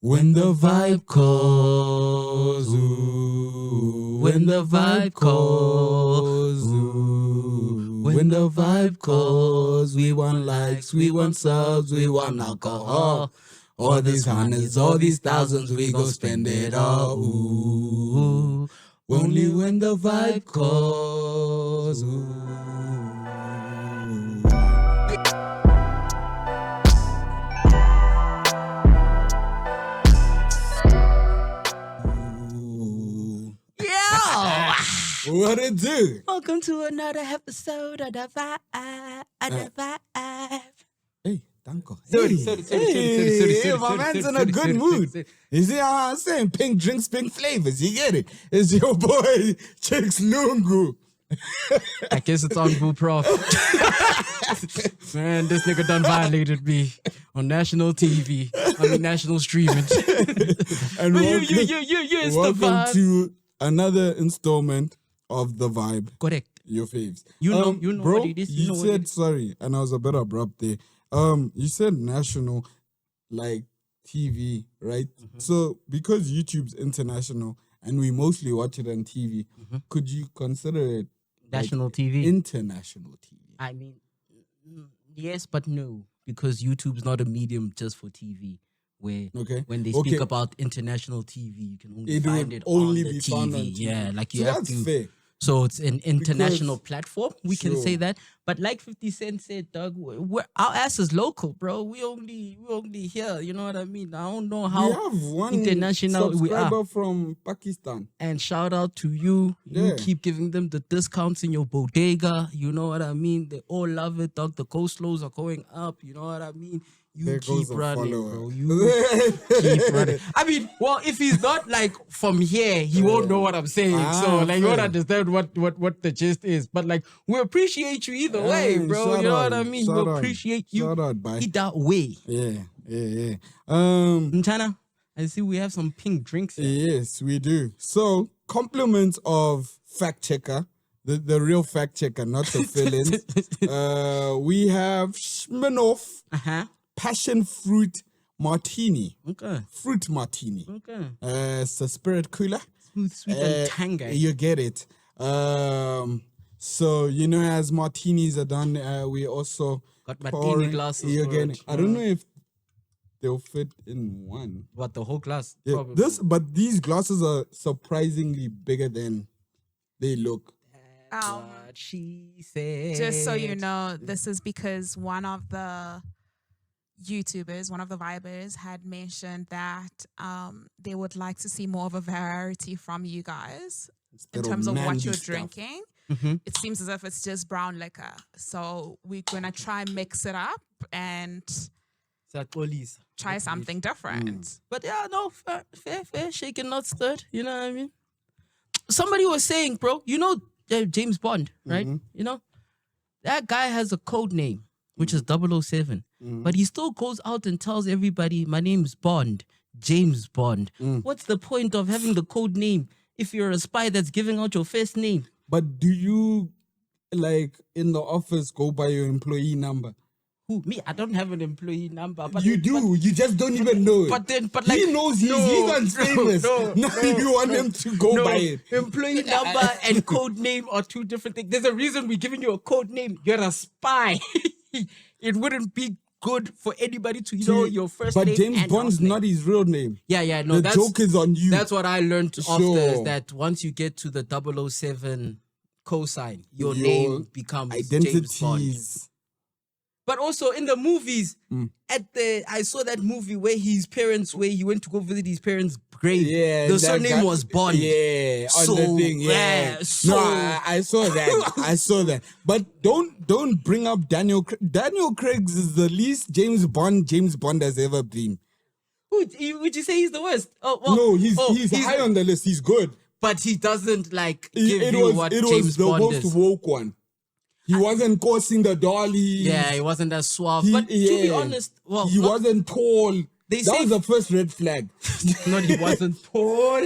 When the vibe calls, ooh, when the vibe calls, ooh, when the vibe calls, we want likes, we want subs, we want alcohol. All these hundreds, all these thousands, we go spend it all. Ooh, only when the vibe calls. Ooh. What it do? Welcome to another episode of the Vibe. Hey, danko. Sorry. My man's in a good mood. You see how I'm saying? Pink drinks, pink flavors. You get it? It's your boy, Chix Lungu. I guess it's on Prof. Man, this nigga done violated me on national TV. I mean, national streaming. And it's the welcome vibe. to another installment of The Vibe. Correct. Your faves. You know bro, what it is. You know what said it is. sorry, and I was a bit abrupt there. You said national, like TV, right? Mm-hmm. So because YouTube's international and we mostly watch it on TV, could you consider it National like TV. international TV? I mean, yes, but no, because YouTube's not a medium just for TV. Where when they speak about international TV, you can only find it on the TV. Found on TV. Yeah, like you So have that's to. fair. So it's an international platform. We can Sure. say that. But like 50 Cent said, Doug, our ass is local, bro. We only here. You know what I mean? I don't know how We have one international we are. subscriber from Pakistan. And shout out to you. You Yeah. keep giving them the discounts in your bodega. You know what I mean? They all love it, Doug. The coleslaws are going up. You know what I mean? You There keep goes a running, follower. bro. You keep running. I mean, well, if he's not like from here, he won't know what I'm saying. So like, you won't fair. understand what the gist is. But like, we appreciate you either way, bro. shout You know out, what I mean? shout We out, appreciate you shout out, bye. either way. Yeah. In China, I see we have some pink drinks here. Yes, we do. So, compliments of fact checker, the real fact checker, not the fill-ins. We have Smirnoff passion fruit martini. Okay. Fruit martini. Okay. It's a spirit cooler. Smooth, sweet, and tangy. You get it. So, you know, as martinis are done, we also Got martini glasses. You for get it. it. I don't know if they'll fit in one. What, the whole glass? Yeah, Probably. but these glasses are surprisingly bigger than they look. What she said. Just so you know, this is because one of the YouTubers, one of the Vibers, had mentioned that they would like to see more of a variety from you guys in terms of what you're drinking. It seems as if it's just brown liquor. So we're going to try mix it up and try something different. But yeah, no, fair, shaken, not stirred. You know what I mean? Somebody was saying, bro, you know James Bond, right? You know, that guy has a code name, which is 007. But he still goes out and tells everybody, my name's Bond, James Bond. What's the point of having the code name if you're a spy that's giving out your first name? But do you, like, in the office, go by your employee number? Who? Me? I don't have an employee number. But You do. You just don't even know it. But like, he knows he's famous. Now you want him to go by it. Employee number and code name are two different things. There's a reason we're giving you a code name. You're a spy. It wouldn't be good for anybody to know your first name. But James and Bond's last name. not his real name. Yeah, no. The joke is on you. That's what I learned after, Sure. is that once you get to the 007 cosign, your name becomes James Bond. Identities. But also in the movies, I saw that movie where he went to go visit his parents' grave. Yeah, the that surname guy- was Bond. Yeah, on So, the thing. Yeah, so- no, I saw that. I saw that. But don't bring up Daniel. Daniel Craig is the least James Bond has ever been. Would you say he's the worst? Oh, well, No, he's high on the list. He's good. But he doesn't like give It you was what it James was the Bond most is. woke one. He wasn't causing the dollies. Yeah, he wasn't as suave. He- but to be yeah. honest, well, He wasn't tall. They That say- was the first red flag. not he wasn't tall.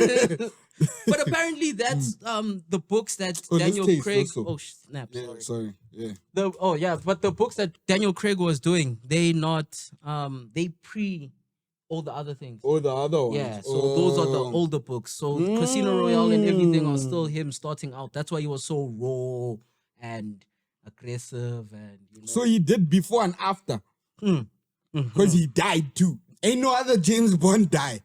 But apparently that's the books that Oh, this Daniel taste Craig. also. Oh snap! Yeah, Sorry. sorry. Yeah. But the books that Daniel Craig was doing, they not they all the other things. Oh, the other ones. Yeah, so those are the older books. So Casino Royale and everything are still him starting out. That's why he was so raw and aggressive and So he did before and after. Because he died too. Ain't no other James Bond die.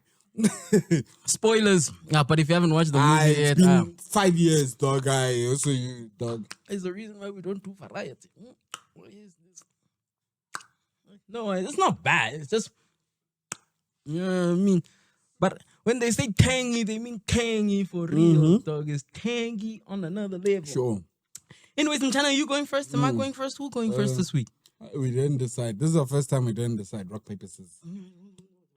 Spoilers. Yeah, but if you haven't watched the movie yet, it's been 5 years, dog. I also you, dog. It's the reason why we don't do variety. What is this? No, it's not bad. It's just, you know what I mean? But when they say tangy, they mean tangy for real, dog. It's tangy on another level. Sure. Anyways, Mchana, are you going first? Am I going first? Who going first this week? We didn't decide. This is the first time we didn't decide. Rock, paper, scissors.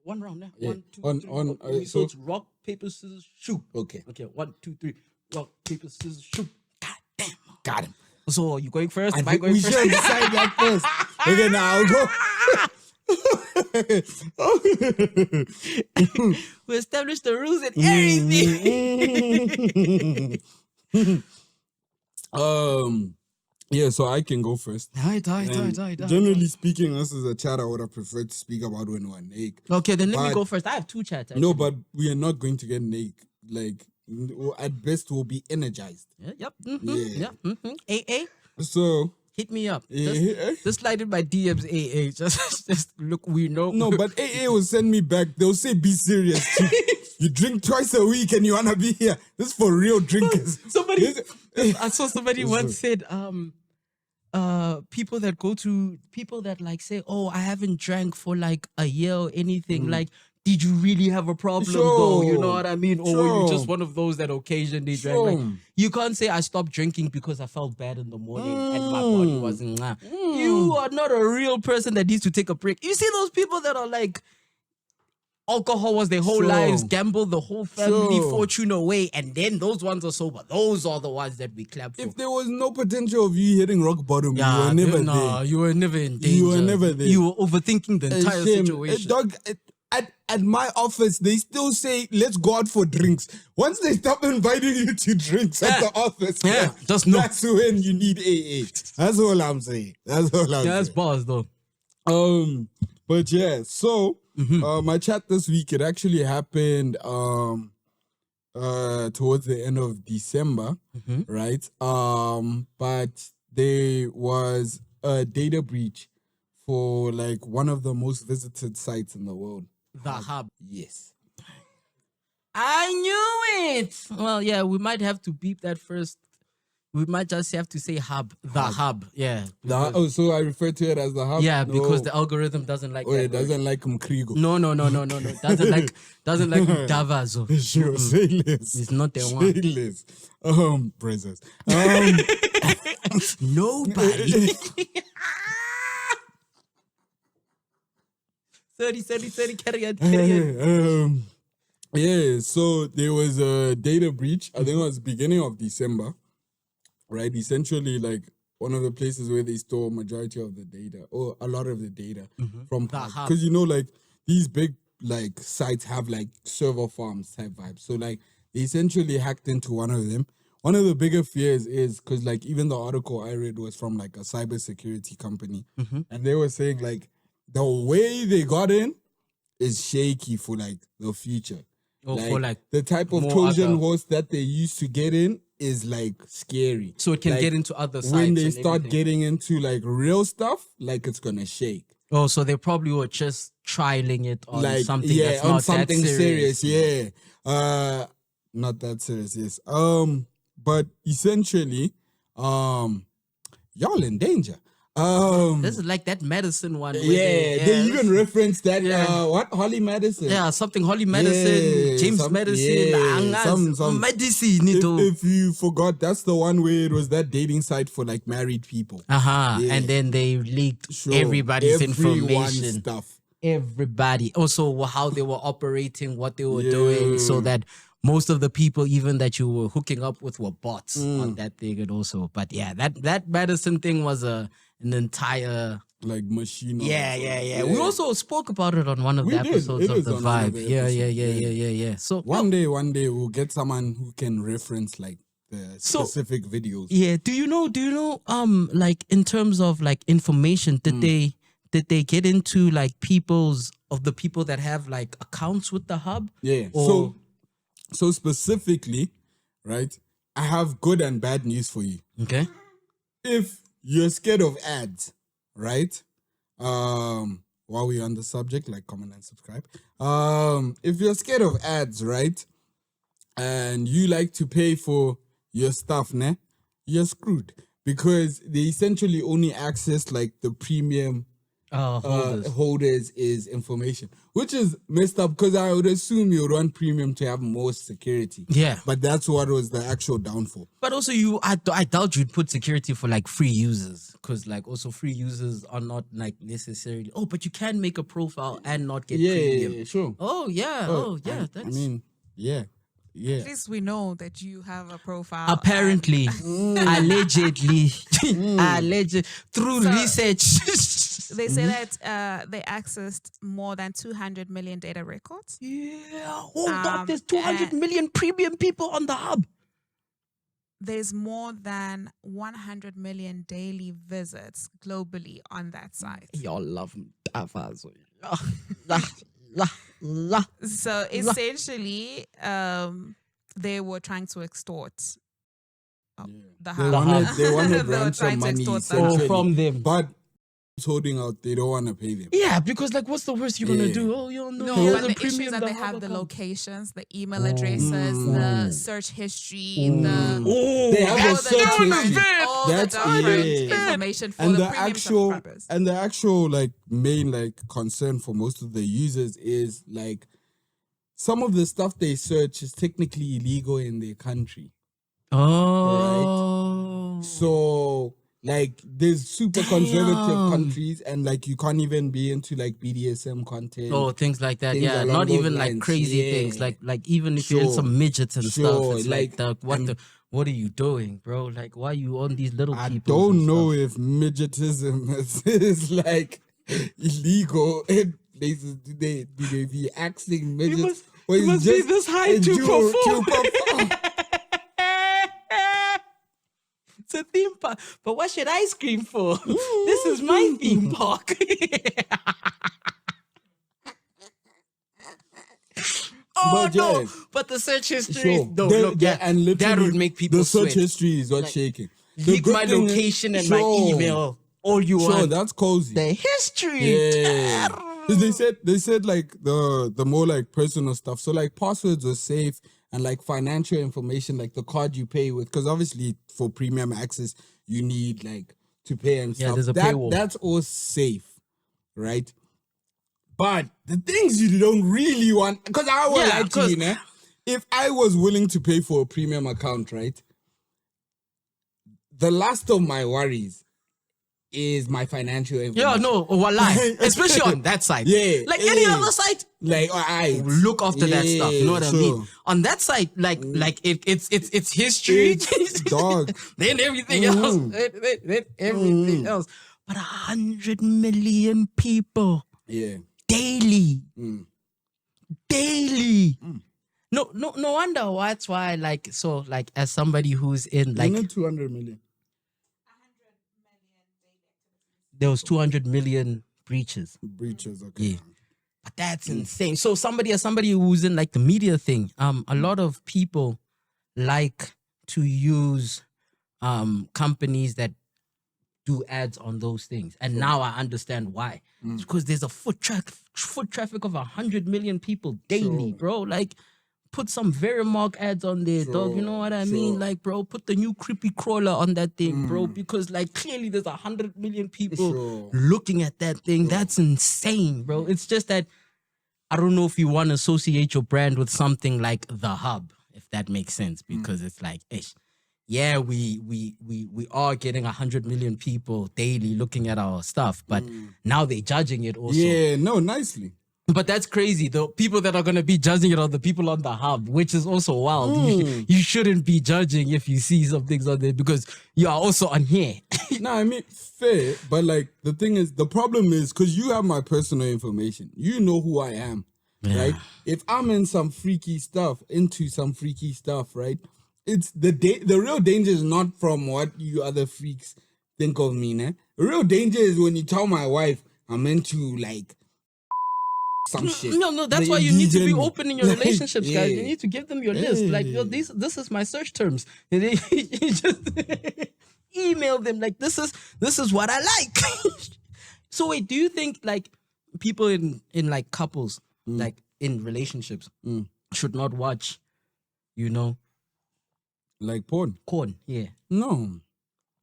One round now. Yeah. 1, 2, 3. Okay, so so it's rock, paper, scissors, shoot. Okay. Okay, 1, 2, 3. Rock, paper, scissors, shoot. God damn. Got him. So are you going first? Am I think going we first? should decide that first. Okay, now I'll go. We established the rules and everything. Yeah, so I can go first. Die. Generally speaking, this is a chat I would have preferred to speak about when we're naked. Okay, then let me But- go first. I have 2 chats. Actually. No, but we are not going to get naked. Like, at best, we'll be energized. Yep. Yeah. AA, So, hit me up. Yeah. Just slide in my DMs, AA. Just look, we know. no, but AA will send me back. They'll say, be serious. You drink twice a week and you want to be here. This is for real drinkers. I saw somebody once said, people that like say, oh, I haven't drank for like a year or anything. Like, did you really have a problem though? You know what I mean? Or were you just one of those that occasionally drank? Like, you can't say I stopped drinking because I felt bad in the morning and my body wasn't. You are not a real person that needs to take a break. You see those people that are like, alcohol was their whole lives, gamble the whole family fortune away, and then those ones are sober. Those are the ones that we clap for. If there was no potential of you hitting rock bottom, you were never there. You were never in danger. You were never there. You were overthinking the entire Shame. situation. Dog, at my office, they still say, let's go out for drinks. Once they stop inviting you to drinks at the office, just know. that's when you need AA. That's all I'm saying. That's all I'm saying. That's bars though. But yeah, so my chat this week, it actually happened towards the end of December, right? But there was a data breach for like one of the most visited sites in the world. The Hub. Yes. I knew it. Well, yeah, we might have to beep that first. We might just have to say hub. The hub. Yeah. So I refer to it as the hub? Yeah, because the algorithm doesn't like that. It doesn't like Mkrigo. No. Doesn't like Davazo. Sure, say less. It's not the one. Say less. Princess. Nobody. 30, carry on. Yeah, so there was a data breach. I think it was beginning of December, right? Essentially, like one of the places where they store majority of the data or a lot of the data from because like these big like sites have like server farms type vibes. So like they essentially hacked into one of them. One of the bigger fears is because like even the article I read was from like a cybersecurity company, and they were saying like the way they got in is shaky for like the future. Or for like the type of Trojan horse that they used to get in is like scary. So it can like, get into other sites. When they start getting into like real stuff, like it's gonna shake. Oh, so they probably were just trialing it on like, something that's not something that serious. Yeah. Not that serious, yes. But essentially, y'all in danger. This is like that medicine one. They even reference that. What Holly Madison? Yeah, something Holly Madison, James Madison, some medicine. If you forgot, that's the one where it was that dating site for like married people. And then they leaked everybody's information. Stuff. Everybody. Also, how they were operating, what they were doing, so that most of the people, even that you were hooking up with, were bots on that thing. And also, but yeah, that medicine thing was an entire like machine. Yeah. We also spoke about it on one of the episodes of The Vibe. Yeah. So one day we'll get someone who can reference like the specific videos. Yeah. Do you know? Like in terms of like information, did they get into like people's of the people that have like accounts with the hub? Yeah. Or- So specifically, right? I have good and bad news for you. Okay. If you're scared of ads, right? While we're on the subject, like, comment and subscribe. If you're scared of ads, right? And you like to pay for your stuff, ne? You're screwed because they essentially only access like the premium holders is information, which is messed up because I would assume you would want premium to have more security. Yeah. But that's what was the actual downfall. But also, I doubt you'd put security for like free users, because like also free users are not like necessarily. Oh, but you can make a profile and not get premium. Yeah, sure. Oh yeah. Oh yeah. I mean, yeah. At least we know that you have a profile. Apparently, allegedly, through research. They say that they accessed more than 200 million data records. Yeah. Oh, there's 200 million premium people on the hub. There's more than 100 million daily visits globally on that site. Y'all love So essentially, they were trying to extort the hub. They wanted They were ransom trying to money extort the essentially, from them. but it's holding out. They don't want to pay them. Yeah, because like, what's the worst you're gonna Yeah. do? Oh, you know, No, here's but a the premium issue is that they have hub the account. locations, the email addresses, the search history, the They have a all the search different, history. all the That's different yeah. information for And the the premium actual subscribers. and the actual like main like concern for most of the users is like some of the stuff they search is technically illegal in their country. Oh, So like there's super conservative countries and like you can't even be into like BDSM content. Oh, things like that. Things Yeah, along not those even like lines. crazy Yeah. things. Like even if you're in Sure. some midgets and Sure, stuff, it's like like, what are you doing, bro? Like, why are you on these little I people? don't know if midgetism is like illegal in places. Do they be axing midgets? Or you it's must be just this high a to dual- perform. perform. It's a theme park. But what should I scream for? This is my theme park. Oh But no! yeah. But the search history, Sure. no, They- look, they- that, and that literally would make people the search sweat. history is what's shaking. The Leak good my thing is- location and my Sure. email. All you Sure, want. that's cozy. The history. Yeah. 'Cause they said like the more like personal stuff. So like passwords are safe and like financial information, like the card you pay with, because obviously for premium access you need like to pay and Yeah, stuff. there's a paywall. That's all safe, right? But the things you don't really want, because I will Yeah, like to you, né? If I was willing to pay for a premium account, right? The last of my worries is my financial information. Yeah, no, wallahi. Especially on that side. Yeah, Like any yeah. other site, Like, I look after that stuff. You know what I mean? sure. On that side, like it's history. It's dog. Then everything else. Then everything else. But 100 million people Yeah. daily. Daily. No wonder that's why, like, so like as somebody who's in like Like 200 million. there was 200 million breaches. Breaches, okay. Yeah. But that's insane. So somebody who's in like the media thing, a lot of people like to use companies that do ads on those things. And now I understand why. It's because there's a foot traffic of 100 million people daily, Sure. bro. Like, put some Verimark ads on there, dog. You know what I mean? Sure. Like, bro, put the new creepy crawler on that thing, bro. Because like clearly there's 100 million people Sure. looking at that thing. That's insane, bro. It's just that I don't know if you want to associate your brand with something like the hub, if that makes sense. Because it's like, ish. Yeah, we are getting 100 million people daily looking at our stuff, but now they're judging it also. Yeah, no, nicely. But that's crazy. The people that are going to be judging it are the people on the hub, which is also wild. You shouldn't be judging if you see some things on there because you are also on here. No, I mean, fair, but like the thing is, the problem is because you have my personal information. You know who I am, right? If I'm into some freaky stuff, right? It's the real danger is not from what you other freaks think of me, né? The real danger is when you tell my wife I'm into like some shit. No, that's The why you need to be indigenous. open in your Like, relationships, guys. You yeah. need to give them your list. Like, yo, this is my search terms. And then you just email them like, this is what I like. So wait, do you think like people in like couples, like in relationships, should not watch, Like porn? corn? Yeah. No.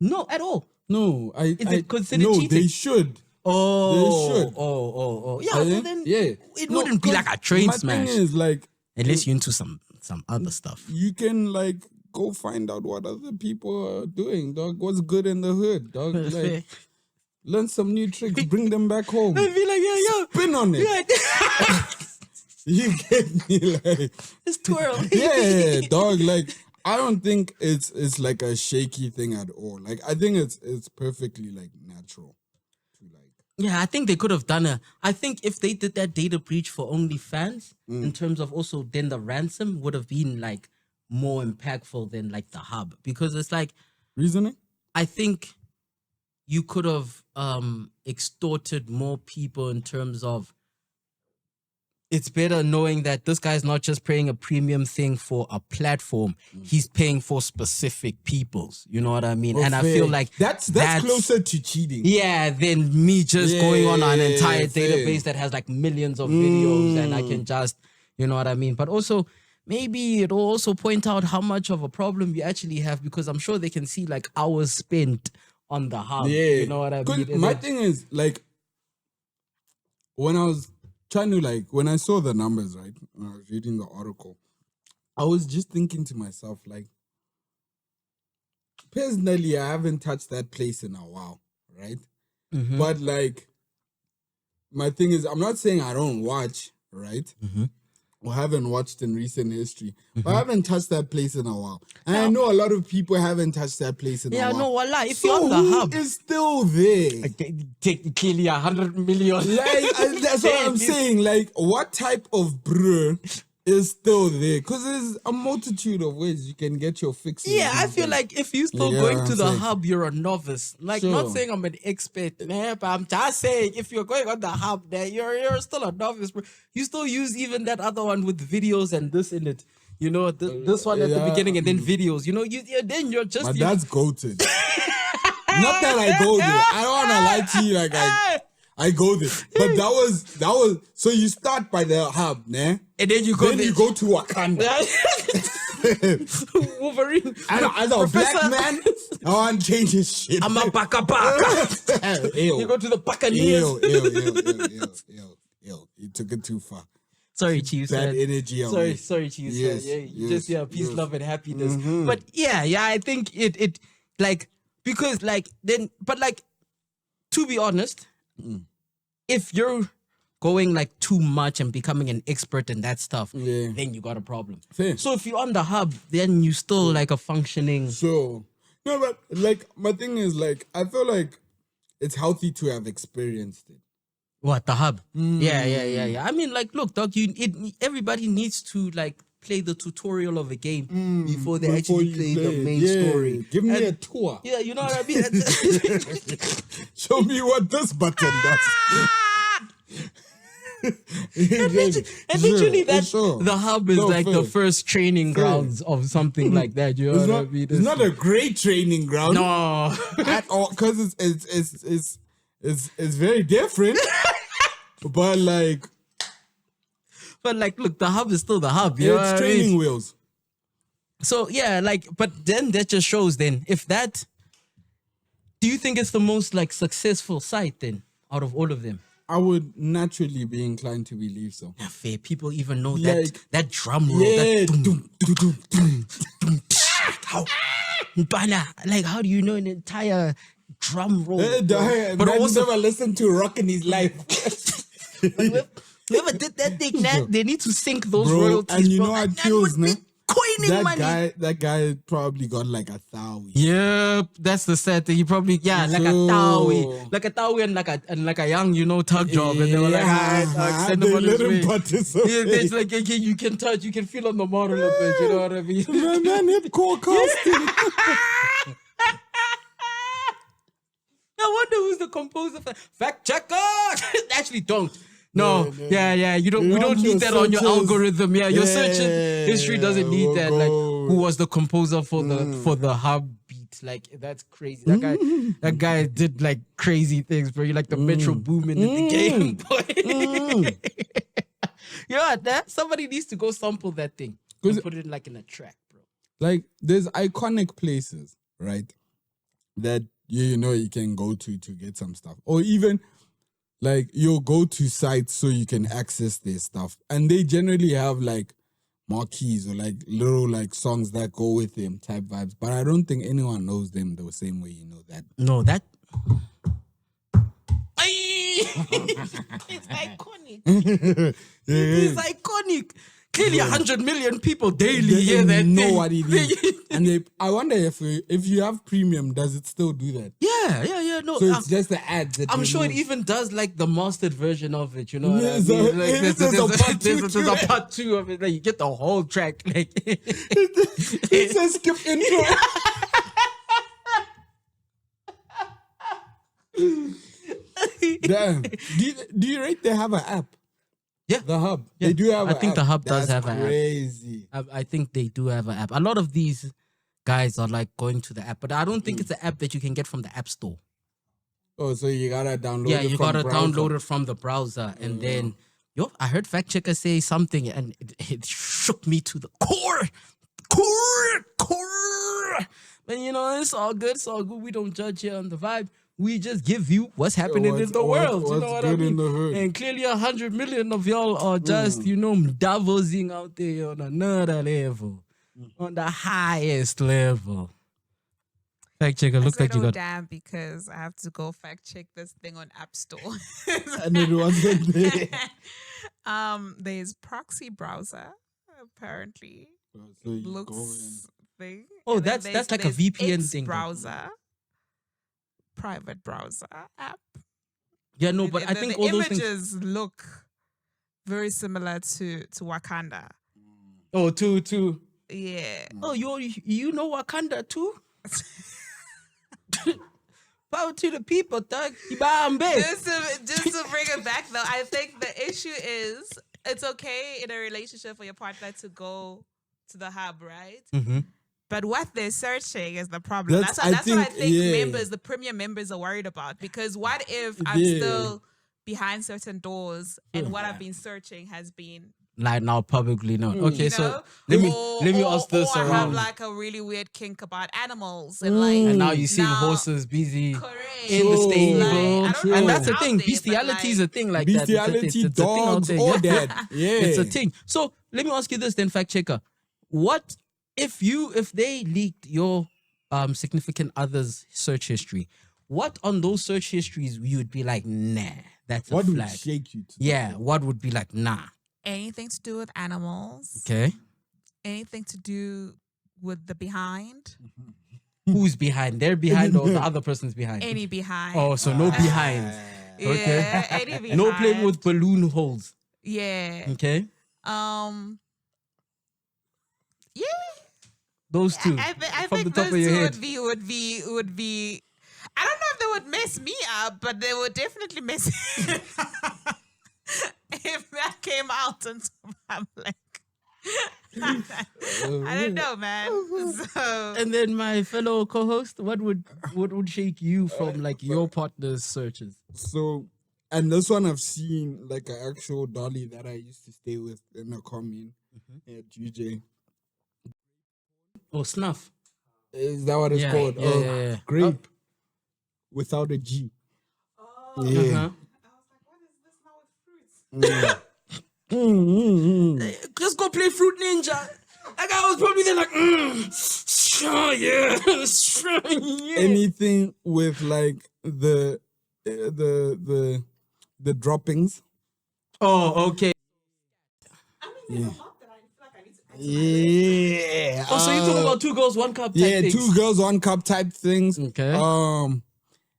No, at all. No. Is it considered no, cheating? they should. Oh, They should. Oh. Yeah, I so think- then yeah. it No, wouldn't be 'cause like a train my smash. thing is like Unless you're into some other stuff. you can like go find out what other people are doing, dog. What's good in the hood, dog. Like learn some new tricks, bring them back home. I'd be like, yeah. Spin on it. Yeah. You get me, like It's twirl. yeah, dog. Like I don't think it's like a shaky thing at all. Like I think it's perfectly like natural to like. Yeah, I think they could have done I think if they did that data breach for OnlyFans, in terms of also then the ransom would have been like more impactful than like the hub, because it's like Reasoning? I think you could have extorted more people in terms of it's better knowing that this guy's not just paying a premium thing for a platform, he's paying for specific peoples. You know what I mean? And I feel like that's closer to cheating. yeah, than me just going on an entire fair. database that has like millions of videos and I can just, you know what I mean? But also, maybe it'll also point out how much of a problem you actually have, because I'm sure they can see like hours spent on the hub. Yeah, You know what I 'Cause mean? And my then- thing is like when I was trying to like when I saw the numbers, right? When I was reading the article, I was just thinking to myself, like, personally, I haven't touched that place in a while, right? Mhm. But like, my thing is, I'm not saying I don't watch, right? Or haven't watched in recent history, but I haven't touched that place in a while. And I know a lot of people haven't touched that place in a Yeah, while. no, wallah, if So you're on the who hub, is still there? technically 100 million. Like, that's what I'm saying. Like, what type of brew is still there? Because there's a multitude of ways you can get your fixes. Yeah, I these feel days. like if you're still Yeah, going I'm to the saying. hub, you're a novice. Like, Sure. not saying I'm an expert, nah, but I'm just saying if you're going on the hub, there you're still a novice, bro. You still use even that other one with videos and this in it. You know, this one at the yeah, beginning and then videos. You know, then you're just. But that's goated. Not that I go there. I don't want to lie to you. Like, I go there. But that was. So you start by the hub, nah? and then you go. Then you go to Wakanda. Wolverine. As a black man, I want to change his shit. I'm a baka. You go to the Buccaneers. Ew. You took it too far. Sorry, Chiefs. That man. energy away. Sorry, Chiefs. Yes, Yeah, yes, just peace, yes. love, and happiness. But yeah, I think it like because like then, but like to be honest, if you're going like too much and becoming an expert in that stuff, Yeah. then you got a problem. Fair. So if you're on the hub, then you still like a functioning. So, no, but like, my thing is like, I feel like it's healthy to have experienced it. What, the hub? Yeah. I mean, like, look, dog, everybody needs to like play the tutorial of a game before they actually you play the it. main Yeah. story. Give me And- a tour. Yeah, you know what I mean? Show me what this button does. And literally, the hub is No, like the fair. first training grounds of something like that. You know It's what not, I mean? it's not a great training ground no. at all, because it's very different. But like, But like, look, the hub is still the hub. You know what it's I mean? training wheels. So yeah, like, but then that just shows then if that. Do you think it's the most like successful site then out of all of them? I would naturally be inclined to believe so. Yeah, fair. People even know Like- that drum roll. Yeah, That dum, dum, dum, dum. how, Bana, like how do you know an entire drum roll? But But also, never listened to rock in his life. whoever did that thing, nah, they need to sink those Bro, royalties. and you bro. know how it That feels, would be nah? coining money. That guy probably got like 1,000. Yep, that's the sad thing. He probably like a So- tawi and like a young, tug job, and they were like, send him they on let his him way. participate. Yeah, it's like okay, you can touch, you can feel on the model a bit. You know what I mean? Man, hip core casting. I wonder who's the composer. Fact checker. Actually, don't. No, yeah. You don't. You We don't want your need that on your searches. algorithm. Yeah, your search history doesn't need we'll that. Like, go. who was the composer for the hub beat? Like, that's crazy. That guy did like crazy things, bro. You like the Metro Boomin in the Game Boy. Yeah, that somebody needs to go sample that thing and put it like in a track, bro. Like, there's iconic places, right? That you know you can go to get some stuff, or even like you'll go to sites so you can access their stuff, and they generally have like marquees or like little like songs that go with them type vibes. But I don't think anyone knows them the same way you know that. No, that. It's iconic. It's iconic. Clearly, 100 million people daily hear that know thing. what it is. And I wonder if you have premium, does it still do that? Yeah. No, So it's just the ads. That I'm sure it remove. even does like the mastered version of it. You know what I There's mean? a- Like, there's a part two there's to a it. part 2 of it. Like, you get the whole track. Like, It says skip intro. Damn. Do you rate they have an app? Yeah. The hub. Yeah. They do have I an think app. the hub does That's have an app. crazy. I think they do have an app. A lot of these guys are like going to the app, but I don't think it's an app that you can get from the app store. Oh, so you gotta download Yeah, it you from gotta browser. download it from the browser, and then I heard fact checker say something, and it shook me to the core. But you know, it's all good. It's all good. We don't judge here on the vibe. We just give you what's happening in the world. You know what's what I good mean? in the hood. And clearly, 100 million of y'all are just davosing out there on another level, on the highest level. Fact checker, I look said, like you got. damn, because I have to go fact check this thing on App Store. And it wasn't there. There's proxy browser, apparently. So you go in. Looks thing. Oh, And then that's like a there's VPN X thing, though. browser, private browser app. Yeah, no, but I think all those things. images look very similar to Wakanda. Oh, two. Yeah. Oh, you know Wakanda too? Power to the people, thug. Just to bring it back though, I think the issue is it's okay in a relationship for your partner to go to the hub, right? Mm-hmm. But what they're searching is the problem. That's- That's I what I think, think yeah. the premium members are worried about. Because what if I'm Yeah. still behind certain doors and what I've been searching has been, Like now, publicly known. Okay, you so know? let me Or- ask this Or I have around. like a really weird kink about animals and like. And now you see now- horses busy Correct. in the True. stable, Like, I don't know and if that's the it's thing. out there, but, Bestiality is like- a thing like that. Bestiality, It's a thing out dogs, there, all yeah. that. Yeah. It's a thing. So let me ask you this then, fact checker. What if they leaked your significant other's search history? What on those search histories you would be like, nah, that's What a would flag. shake you? Yeah, what would be like, nah. Anything to do with animals. Okay. Anything to do with the behind. Who's behind? They're behind or the other person's behind? Any behind. Oh, so no behind. Yeah, Okay. any behind. No playing with balloon holes. Yeah. Okay. Yeah. Those two. I from think the top those of your two head. would be. I don't know if they would mess me up, but they would definitely mess if that came out in public. I don't know, man. So And then my fellow co-host, what would shake you from like your partner's searches? So, and this one I've seen like an actual dolly that I used to stay with in a commune at UJ. Oh, snuff. Is that what it's Yeah, called? yeah. Grape without a G. Yeah. Let's go play Fruit Ninja. That guy was probably there like, sure, yeah. Anything with like the droppings. Oh, okay. Yeah. Oh, so you're talking about 2 girls, 1 cup type yeah, things. 2 girls, 1 cup type things. Okay.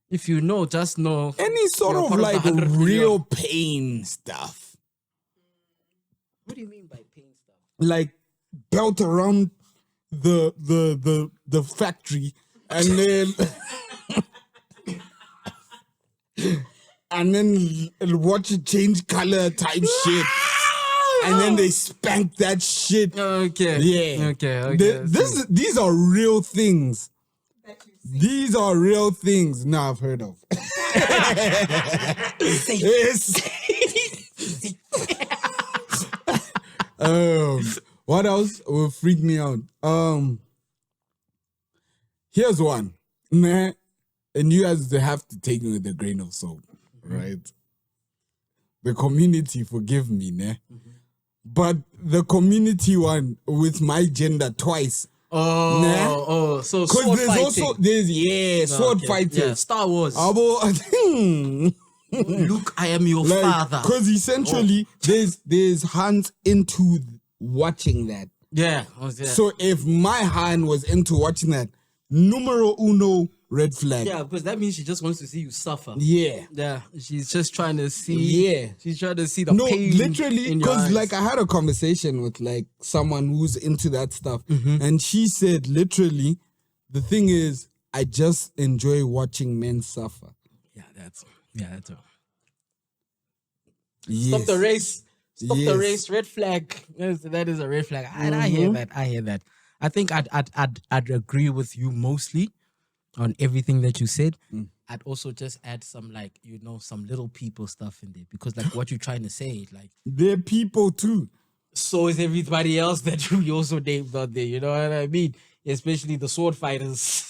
If you know, just know. Any sort You're of part of like the 100 real million. pain stuff. What do you mean by pain stuff? Like belt around the factory and then and then watch it change color type shit. And then they spank that shit. Okay. Yeah. Okay. These are real things. These are real things. I've heard of. Yes. What else will freak me out? Here's one. Nah, and you guys have to take it with a grain of salt, right? The community, forgive me, nah. But the community one with my gender twice. So sword there's fighting. also sword fighting. Yeah, Star Wars. Luke, I am your father. Because essentially, there's hands into watching that. Yeah. So if my hand was into watching that, numero uno, red flag. Yeah, because that means she just wants to see you suffer. Yeah. Yeah. She's just trying to see. Yeah. She's trying to see the pain. Literally, because like I had a conversation with like someone who's into that stuff, and she said literally, the thing is, I just enjoy watching men suffer. That's all. Yes. Stop the race. Stop the race. Red flag. That is a red flag. I hear that. I think I'd agree with you mostly on everything that you said. I'd also just add some some little people stuff in there, because like what you're trying to say, like they're people too. So is everybody else that we also named out there. You know what I mean? Especially the sword fighters.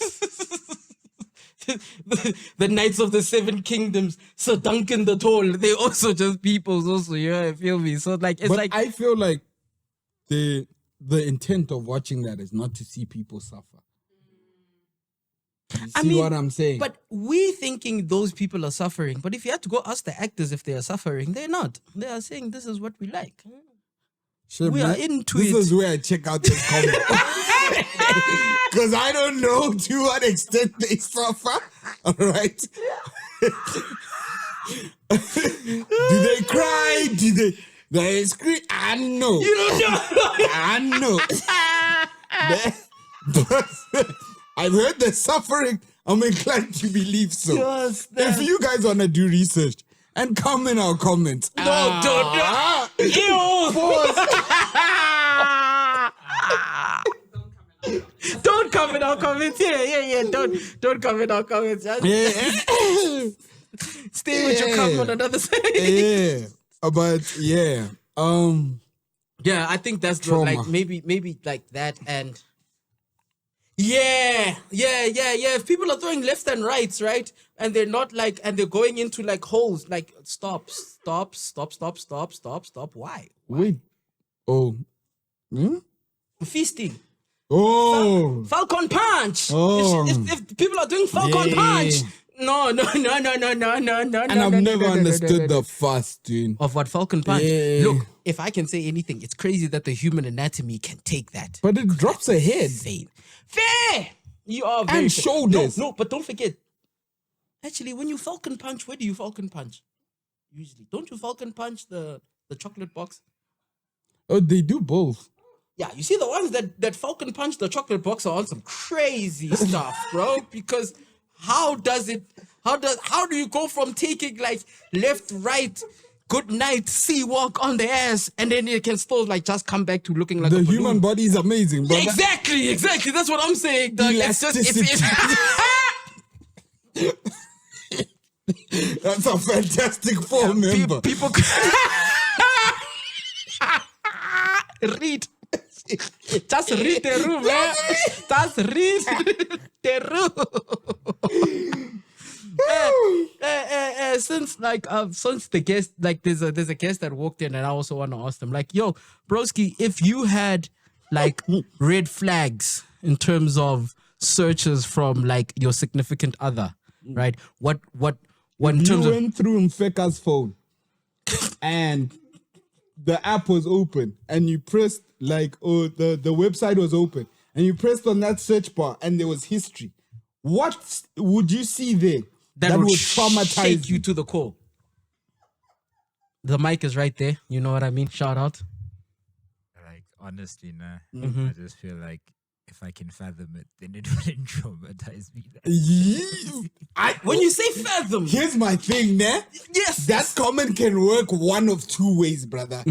The Knights of the Seven Kingdoms, Sir Duncan the Tall, they also just peoples also, you feel me? So like it's I feel like the intent of watching that is not to see people suffer. You see what I'm saying? But we thinking those people are suffering. But if you had to go ask the actors if they are suffering, they're not. They are saying this is what we like. We are into it. This is where I check out this comment. Because I don't know to what extent they suffer. All right. Do they cry? Do they scream? I know. You don't know. I know. But I've heard the suffering. I'm inclined to believe so. If you guys want to do research and come in our comments. Don't. Don't come in our comments. Yeah. Don't come in our comments. Stay with your comment on another side. Yeah. But yeah. Yeah, I think that's trauma. Maybe like that, and yeah. If people are throwing left and rights, right? And they're not and they're going into like holes, like stop. Why? Wait. Oh. Feasting. Oh. Falcon punch. Oh. If people are doing Falcon punch. No. And I've never understood the fuss, dude. Of what Falcon punch? Yeah. Look, if I can say anything, it's crazy that the human anatomy can take that. But it drops a head. Insane. Fair! You are very And fair. shoulders. No, but don't forget. Actually, when you Falcon punch, where do you Falcon punch? Usually. Don't you Falcon punch the chocolate box? Oh, they do both. Yeah, you see the ones that Falcon punch the chocolate box are on some crazy stuff, bro. Because how do you go from taking like left, right, good night, sea walk on the ass, and then it can still like just come back to looking like the a balloon? human body is amazing, bro. Exactly. That's what I'm saying, dog. Elasticity. That's a Fantastic Four member. People read. Just read the room, man. Just read the room. Since the guest, like there's a guest that walked in, and I also want to ask them, like, yo, broski, if you had like red flags in terms of searches from like your significant other, right? What in terms you of went through Mfeka's phone and the app was open and you pressed the website was open and you pressed on that search bar and there was history. What would you see there that would traumatize shake you to the core? The mic is right there. You know what I mean? Shout out. Like, honestly, nah. I just feel like if I can fathom it, then it wouldn't traumatize me. When you say fathom, Here's my thing, ne? yes, That comment can work one of two ways, brother.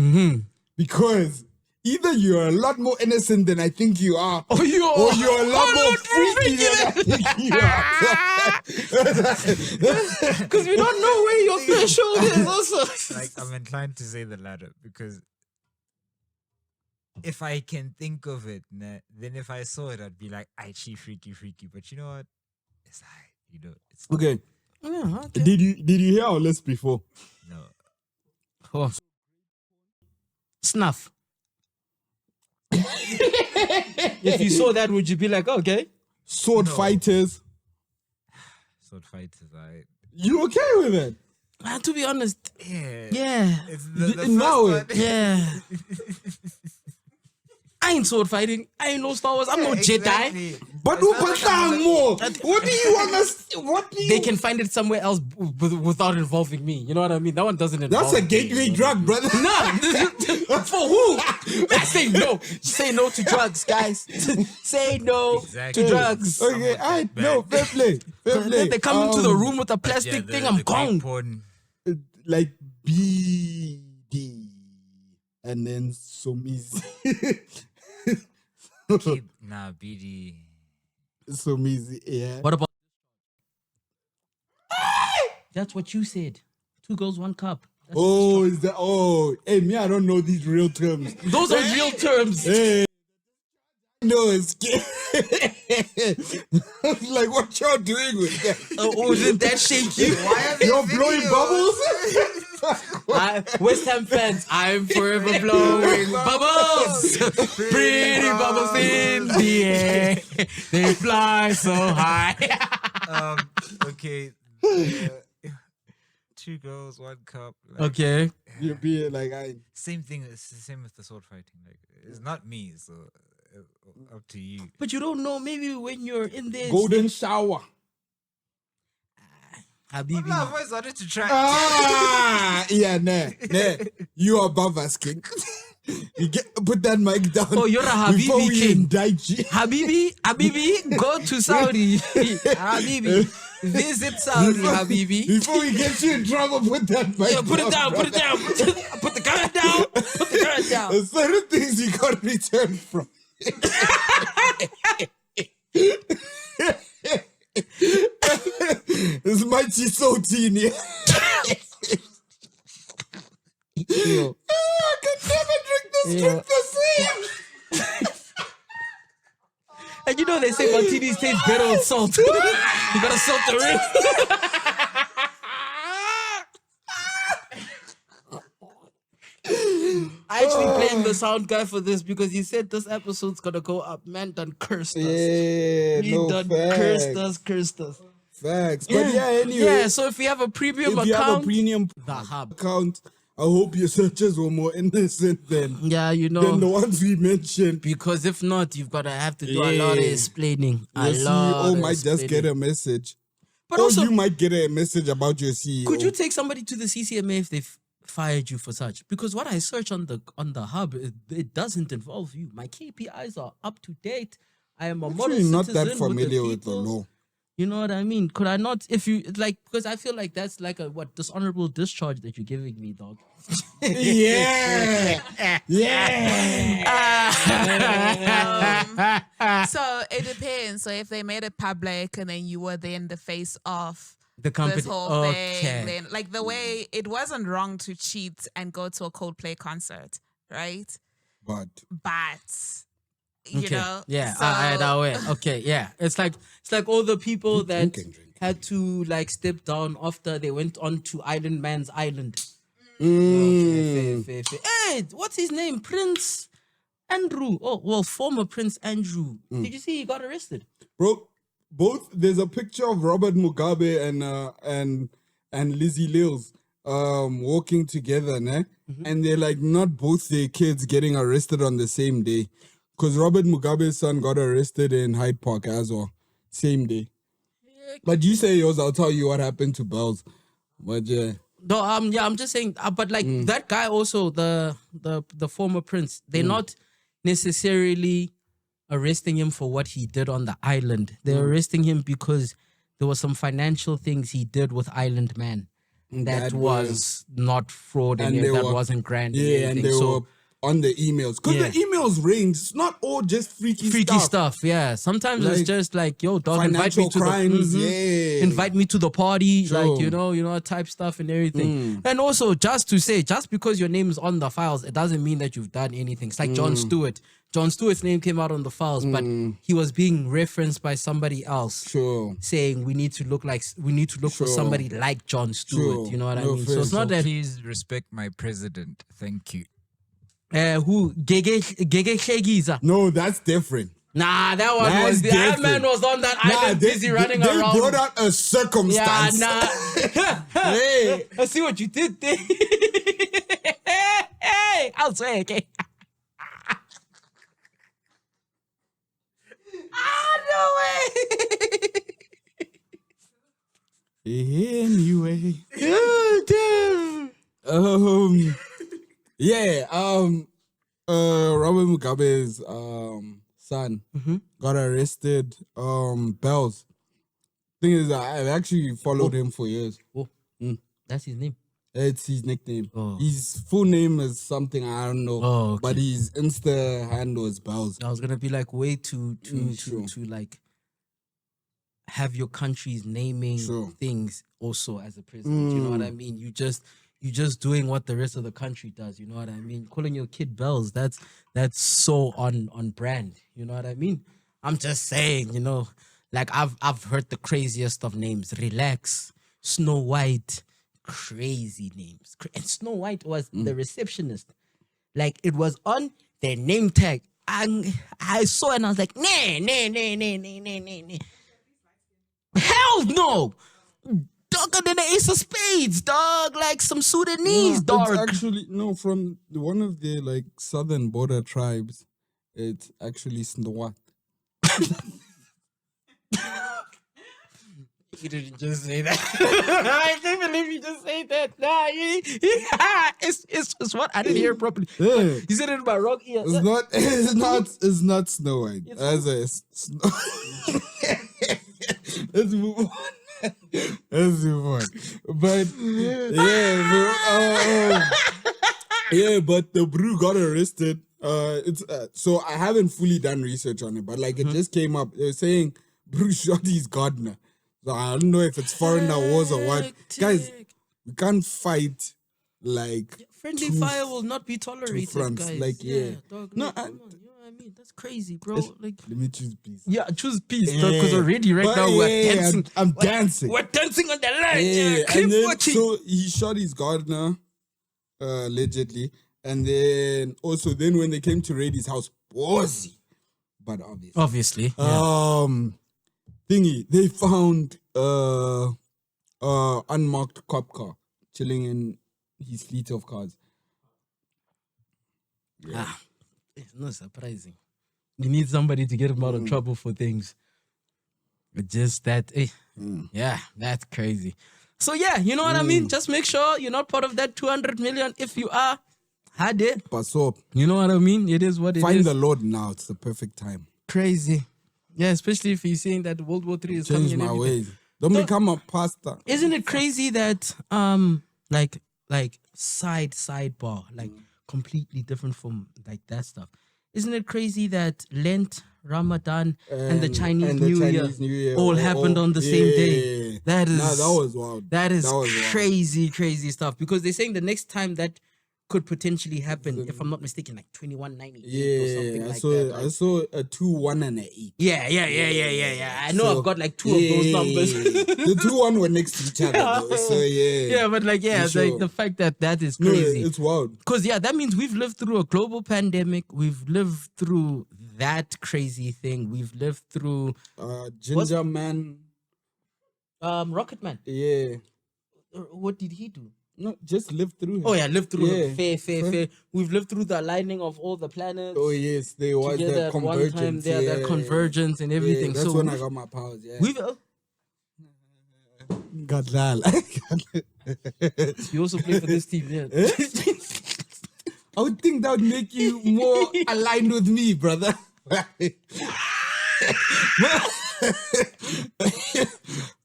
Because either you're a lot more innocent than I think you are, or you're a lot more freaky than I think you are. because we don't know where your threshold is. Also, Like, I'm inclined to say the latter because if I can think of it, then if I saw it, I'd be like, "I she freaky. But you know what? It's high. It's Okay. yeah, okay. Did you hear our list before? no. Oh. Snuff. If you saw that, would you be like, okay? Sword No. fighters. Sword fighters, You okay with it? To be honest, yeah. yeah, It's You the know first it. one. yeah. I ain't sword fighting. I ain't no Star Wars. I'm no Jedi. Exactly. But It's who not like put I'm down more? What do you understand? What do you? They can find it somewhere else without involving me. You know what I mean? That one doesn't involve That's a me, gateway you know? drug, brother. Nah, for who? Say no. Say no to drugs, guys. Say no Exactly. to drugs. Okay, I no fair play. Fair play. They come into the room with a plastic Yeah, thing. the I'm Greek gone. porn. Like BD and then Somizi. Nah, BD. Somizi, yeah. What about? That's what you said. 2 girls, 1 cup. That's Oh, is that? Oh, hey, me, I don't know these real terms. those are real terms. Hey, no, it's like what y'all doing with that? Oh, isn't that shaky? You're blowing bubbles? West Ham fans, I'm forever blowing bubbles. Pretty bubbles in the air. They fly so high. Okay. 2 girls, 1 cup. Like, Okay. You're being like, Same thing. It's the same with the sword fighting. Like, it's not me, so up to you. But you don't know, maybe when you're in there. golden shower. Habibi. No, I've always wanted to try. Yeah, nah. You above us, king. You put that mic down. Oh, you're a Habibi before we king. indict you. Habibi, go to Saudi. Habibi, visit Saudi, Habibi. Before we get you in trouble, put that mic Yeah, put it down, put it down. Put the gun down. Put the gun down. There's certain things you can't return from. This mighty salty. Yo. I can never drink this drink the same. And you know they say martinis taste better with salt. You gotta salt the rim. I actually blamed the sound guy for this because he said this episode's gonna go up. Man done cursed us. Yeah, He no done facts. cursed us. Facts. But yeah, anyway. Yeah, so if you have a premium If you have a account, premium the hub. account, I hope your searches were more innocent than Yeah, you the know. ones we mentioned. Because if not, you've gotta have to do a lot of Yeah. explaining. A Your lot CEO of might just get explaining. a message. But Or also, you might get a message about your CEO. could you take somebody to the CCMA if they fired you for such? Because what I search on the hub, it doesn't involve you. My KPIs are up to date. I am a model Actually, not citizen that familiar with with the people. law. You know what I mean? Could I not, if you like, because I feel like that's like a dishonorable discharge that you're giving me, dog. Yeah. Yeah. So it depends. So if they made it public and then you were then the face of The company. this whole Okay. thing, then like the way it wasn't wrong to cheat and go to a Coldplay concert, right? But But you Okay. know, Yeah. so, that way. Okay. Yeah. It's like all the people that drink. had to like step down after they went on to Island Man's Island. Mm. Okay, fair. Hey, what's his name? Prince Andrew. Oh, well, former Prince Andrew. Did you see he got arrested? Bro, there's a picture of Robert Mugabe and Lizzie Lils walking together, né? And they're like not both their kids getting arrested on the same day. Because Robert Mugabe's son got arrested in Hyde Park as well. Same day. But you say yours, I'll tell you what happened to Bells. But yeah. No, I'm just saying, but like that guy also, the former prince, they're not necessarily arresting him for what he did on the island. They're arresting him because there were some financial things he did with Island Man that was not fraud and that wasn't grand. Yeah, and they so were on the emails. Because the emails range. It's not all just freaky stuff. Yeah. Sometimes it's just like, yo, dog, invite Financial me to crimes, invite me to the party, Sure. like, you know, type stuff and everything. And also, just to say, just because your name is on the files, it doesn't mean that you've done anything. It's like Jon Stewart. Jon Stewart's name came out on the files, but he was being referenced by somebody else. Sure. Saying we need to look for somebody like Jon Stewart. You know what I mean? So it's not that. Please respect my president. Thank you. Who Gege Shegiza? No, that's different. Nah, that one That's was that man different. was on that island busy running around. They brought out a circumstance. Yeah, nah. Hey. I see what you did there. Hey, I'll say okay. No way. Anyway. Robert Mugabe's son got arrested. Bells. Thing is, I've actually followed him for years. Oh, that's his name. It's his nickname. Oh. His full name is something I don't know. Oh, okay. But his Insta handle is Bells. I was gonna be like, way to Sure. like have your country's naming things also as a president. You know what I mean? You just doing what the rest of the country does. You know what I mean? Calling your kid Bells, that's so on brand. You know what I mean? I'm just saying, you know, like I've heard the craziest of names. Relax, Snow White, crazy names. And Snow White was the receptionist. Like it was on their name tag. And I saw it and I was like, nah. Hell no! Darker than the Ace of Spades, dog. Like some Sudanese, dog. It's actually, no, from one of the like southern border tribes. It's actually Snowat. You didn't just say that. I can't believe you just said that. Nah, it's what I didn't hear properly. Yeah. You said it in my wrong ear. It's not Snow White. Let's move on. But but the brew got arrested. It's so I haven't fully done research on it, but like it just came up. They were saying brew shot his gardener. So I don't know if it's foreigner wars or what. Guys, we can't fight like friendly fire will not be tolerated, fronts, guys. like, dog. No, Like, come on, you know what I mean? That's crazy, bro. Like, let me choose peace. yeah, choose peace, because already right now we're dancing. I'm dancing. We're dancing on the line. Yeah, Keep and then, watching. so he shot his gardener, allegedly, and then also when they came to raid his house, Bozy, but Obviously. They found unmarked cop car chilling in his fleet of cars. Yeah. It's not surprising. You need somebody to get him out of trouble for things. Just that, yeah, that's crazy. So yeah, you know what I mean? Just make sure you're not part of that 200 million. If you are, had it. Pass up. You know what I mean? It is what it is. Find the Lord now. It's the perfect time. Crazy. Yeah, especially if you're saying that World War III is Change coming. my ways. Don't become a pastor. Isn't it crazy that like sidebar, like completely different from like that stuff? Isn't it crazy that Lent, Ramadan, and the Chinese New Year all happened on the same day? That was wild. That is crazy stuff. Because they're saying the next time that could potentially happen, if I'm not mistaken, like 2198 or something like that. I saw a 2, 1, and a 8. Yeah. I know I've got like two of those numbers. The 2, 1 were next to each other. Though, so yeah, but like sure. like the fact that is crazy. No, it's wild. Because that means we've lived through a global pandemic. We've lived through that crazy thing. We've lived through Ginger Man. Rocket Man. Yeah. What did he do? No, just lived through him. Oh yeah, lived through him. Fair. We've lived through the aligning of all the planets. Oh yes, there was the convergence. One time there, that convergence and everything. That's so when I got my powers. Yeah. We've Gadlal. You also play for this team, yeah. I would think that would make you more aligned with me, brother.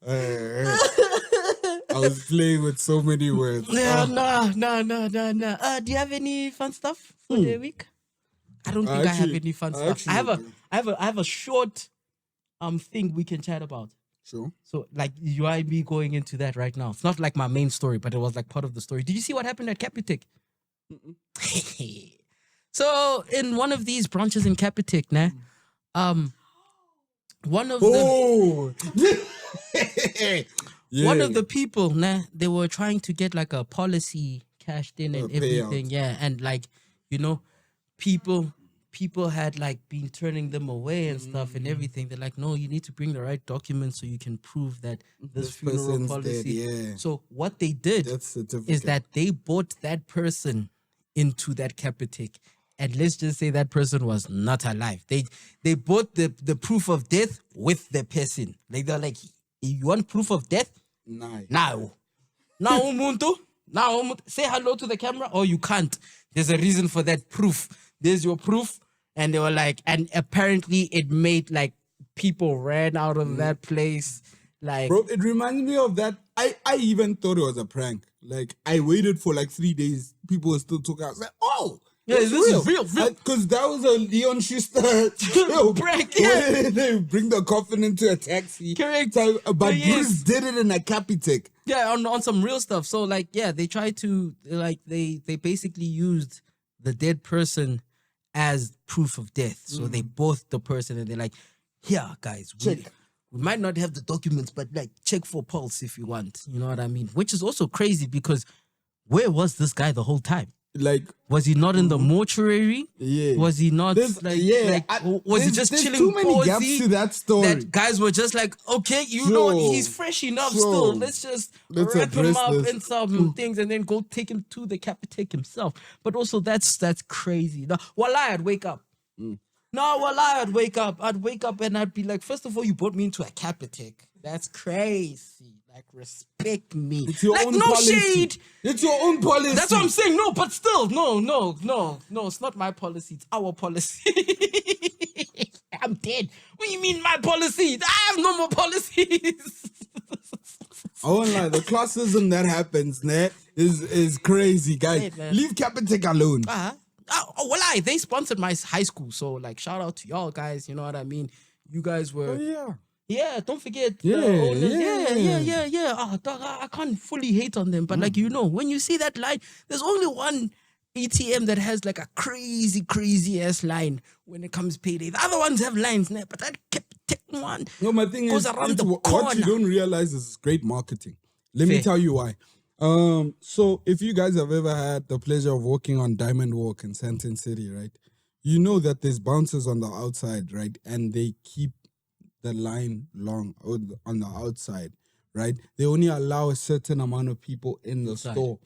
I was playing with so many words. Yeah, no. Do you have any fun stuff for the week? I don't think I have Actually- any fun I stuff. I actually have a short thing we can chat about. Sure. So like you are me going into that right now. It's not like my main story, but it was like part of the story. Did you see what happened at Capitec? So in one of these branches in Capitec, one of the Oh. one of the people, they were trying to get like a policy cashed in and everything. payout. Yeah. And like, people had like been turning them away and stuff and everything. They're like, no, you need to bring the right documents so you can prove that this funeral person's policy. dead, yeah. So what they did Death certificate. is that they bought that person into that Capitec. And let's just say that person was not alive. They bought the proof of death with the person. Like they're like, you want proof of death? Nice. Now umuntu, say hello to the camera or you can't. There's a reason for that proof. There's your proof. And they were like, and apparently it made like people ran out of that place. Like, Bro, it reminds me of that. I even thought it was a prank. Like, I waited for like 3 days. People were still talking. I was like, oh, yeah, it's this is real. Because that was a Leon Schuster Prank, yeah. where they bring the coffin into a taxi. Correct. So, but Yes. Bruce did it in a Capitec. Yeah, on some real stuff. So like, yeah, they tried to like they basically used the dead person as proof of death. So they bought the person and they're like, here, guys, we might not have the documents, but like check for pulse if you want. You know what I mean? Which is also crazy because where was this guy the whole time? Like, Was he not in the mortuary? yeah. Was he not There's- like, yeah, was he there's- just there's chilling? too many gaps cozy to that story. That guys were just like, okay, you know what? Sure. He's fresh enough Sure. still. Let's just Let's wrap him address up this. in some things and then go take him to the Capitec himself. But also that's crazy. No, Wallah, I'd wake up. No, Wallah, I'd wake up. I'd wake up and I'd be like, first of all, you brought me into a Capitec. That's crazy. Like, respect me. It's your like, own no policy. shade. It's your own policy. That's what I'm saying. No, but still, no. It's not my policy. It's our policy. I'm dead. What do you mean my policy? I have no more policies. I won't lie, the classism that happens is crazy, guys. Hey, man. Leave Capitec alone. Well, they sponsored my high school, so like, shout out to y'all guys. You know what I mean? You guys were. Yeah, don't forget. The owners. Yeah. Oh, dog, I can't fully hate on them, but like, when you see that line, there's only one ATM that has like a crazy ass line when it comes payday. The other ones have lines, but that Capitec one. No, my thing Goes is, around it's the what you corner. don't realize is great marketing. Let me Fair. tell you why. So if you guys have ever had the pleasure of walking on Diamond Walk in Sandton City, right? You know that there's bouncers on the outside, right? And they keep the line long on the outside, right? They only allow a certain amount of people in the store,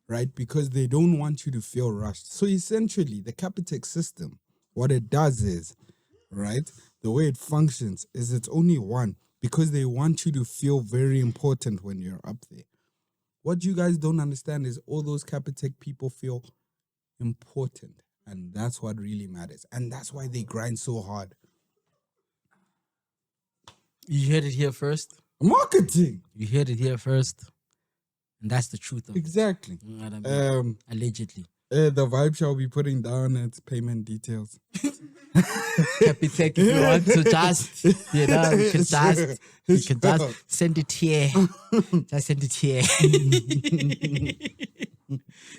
right? Because they don't want you to feel rushed. So essentially, the Capitec system, what it does is, right? The way it functions is it's only one because they want you to feel very important when you're up there. What you guys don't understand is all those Capitec people feel important. And that's what really matters. And that's why they grind so hard. You heard it here first. Marketing. You heard it here first. And that's the truth of it. Exactly. You know what I mean? Allegedly. The Vibe shall be putting down its payment details. Capitec, if you want to just, you can just send it here. Just send it here.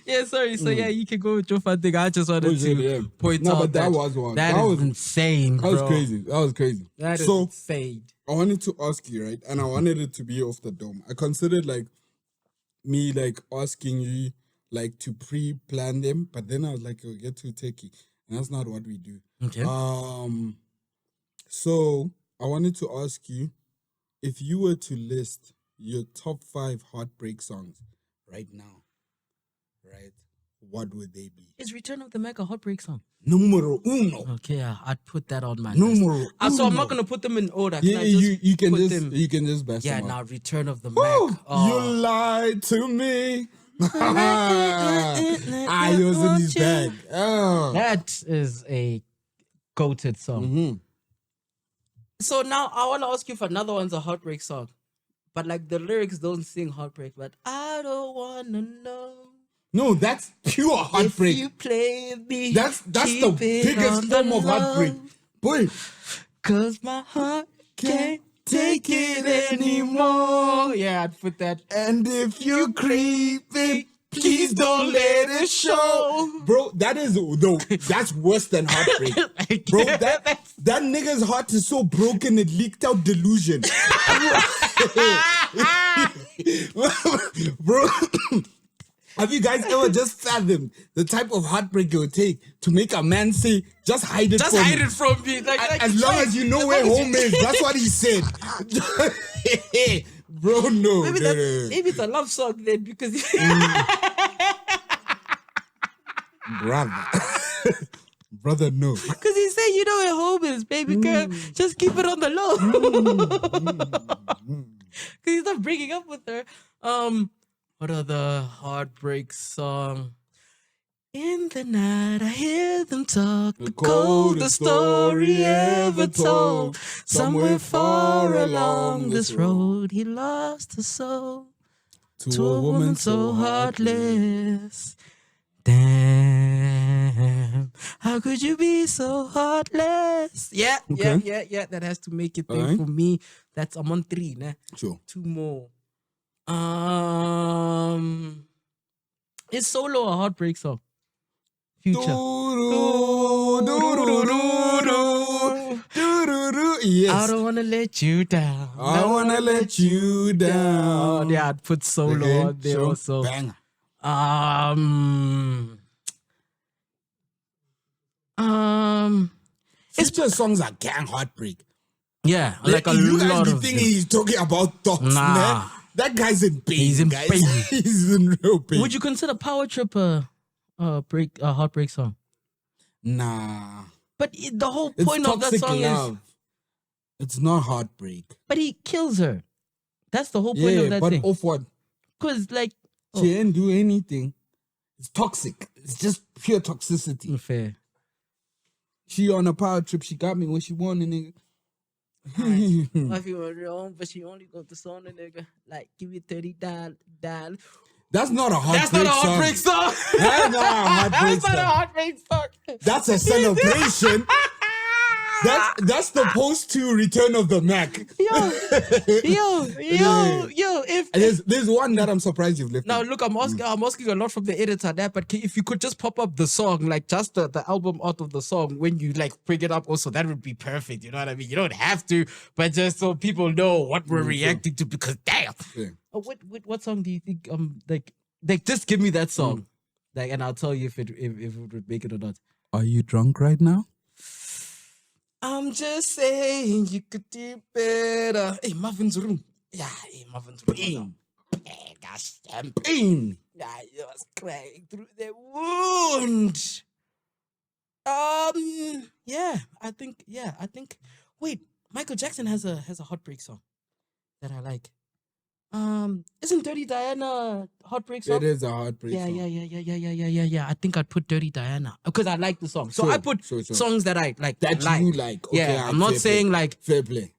Yeah, sorry. So yeah, you can go with your funding. I just wanted to point out but that was one. That was insane, bro. That was crazy. That was crazy. That is so insane. I wanted to ask you, right? And I wanted it to be off the dome. I considered like me like asking you like to pre-plan them, but then I was like, it'll get too techy. And that's not what we do. Okay. So I wanted to ask you if you were to list your top 5 heartbreak songs right now, right? What would they be? Is Return of the Mac a heartbreak song? Numero uno. Okay, I'd put that on my list. Numero So I'm uno. not gonna put them in order. Yeah, you can just best Yeah, them now out. Return of the Woo! Mac. You lied to me. I was in his bag. Oh. That is a goated song. Mm-hmm. So now I want to ask you if another one's a heartbreak song, but like the lyrics don't sing heartbreak. But I don't wanna know No, that's pure heartbreak. if you play me. That's the keep it biggest on form the of heartbreak. low, Boy, 'cause my heart can't take it anymore. Yeah, I'd put that. and if you creeping, please don't let it show. Bro, that's worse than heartbreak. Bro, that nigga's heart is so broken it leaked out delusion. Bro, have you guys ever just fathomed the type of heartbreak it would take to make a man say, just hide it Just from hide me? it from me. Like As long as you know where home is. That's what he said. Bro, no. Maybe, no, maybe it's a love song then because Brother, no. because he said you know where home is, baby girl. Just keep it on the low. Because he's not breaking up with her. What other heartbreak song? In the night, I hear them talk. The coldest story ever told. Somewhere far along this road, he lost his soul to a woman so heartless. Damn, how could you be so heartless? Yeah, Okay. yeah. That has to make it there Alright. for me. I'm on 3, nah. Sure. 2 more. Is Solo a heartbreak song? Future. Yes. I don't wanna let you down. I wanna let you down. Yeah, I'd put Solo Okay, on there sure. also. Banger. Future songs are gang heartbreak. Yeah, like a you guys lot be of thinking them. he's talking about thoughts, Nah. man. That guy's in pain. He's in guys. pain. He's in real pain. Would you consider Power Trip a heartbreak song? Nah. But the whole It's point of that toxic song love. is, It's not heartbreak. but he kills her. That's the whole point of that but thing. off what? Because like, She didn't do anything. It's toxic. It's just pure toxicity. unfair. She on a power trip. She got me when she wanted, nigga. I feel wrong, but she only got the song, nigga. Like, give me $30. That's not a heartbreak That's not a heartbreak song. song. That's not a heartbreak That's not a song. heartbreak song. That's a celebration. That's the post to Return of the Mac. Yo. If And there's one that I'm surprised you've left. now out. look, I'm asking a lot from the editor there, but if you could just pop up the song, like just the album art of the song when you like bring it up, also that would be perfect. You know what I mean? You don't have to, but just so people know what we're reacting to. Because damn, Yeah. what song do you think like just give me that song, like, and I'll tell you if it would make it or not. Are you drunk right now? I'm just saying you could do better. Hey, Marvin's room. Yeah, hey, Marvin's room. Gosh, champagne. Yeah, he was crying through the wound. Yeah, I think. Wait, Michael Jackson has a heartbreak song that I like. Isn't Dirty Diana a heartbreak song? It is a heartbreak Yeah. song. I think I'd put Dirty Diana because I like the song. So Sure, I put sure. songs that I like. That you like. Okay, Yeah, I'm not fair saying play. like Fair play.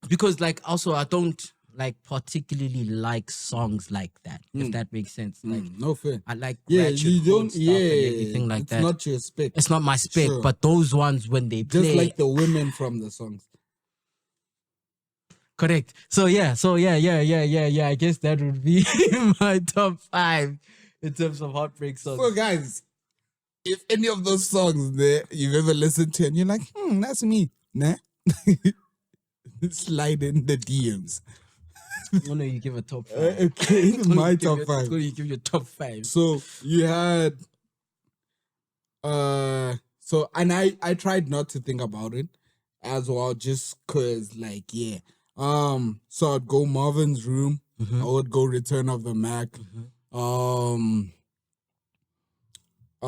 because like also I don't like particularly like songs like that. If that makes sense. Like No fair. I like Yeah, ratchet you hood don't. stuff Yeah, and everything like it's that. not your spec. It's not my spec, Sure. but those ones when they play, Just like the women from the songs. correct. So yeah. I guess that would be my top 5 in terms of heartbreak songs. So guys, if any of those songs there you've ever listened to and you're like, that's me, nah. Slide in the DMs. When you give a top 5? Okay, my top 5. When you give your top 5? So you had and I tried not to think about it as well, just cause like so I'd go Marvin's Room, I would go Return of the Mac, I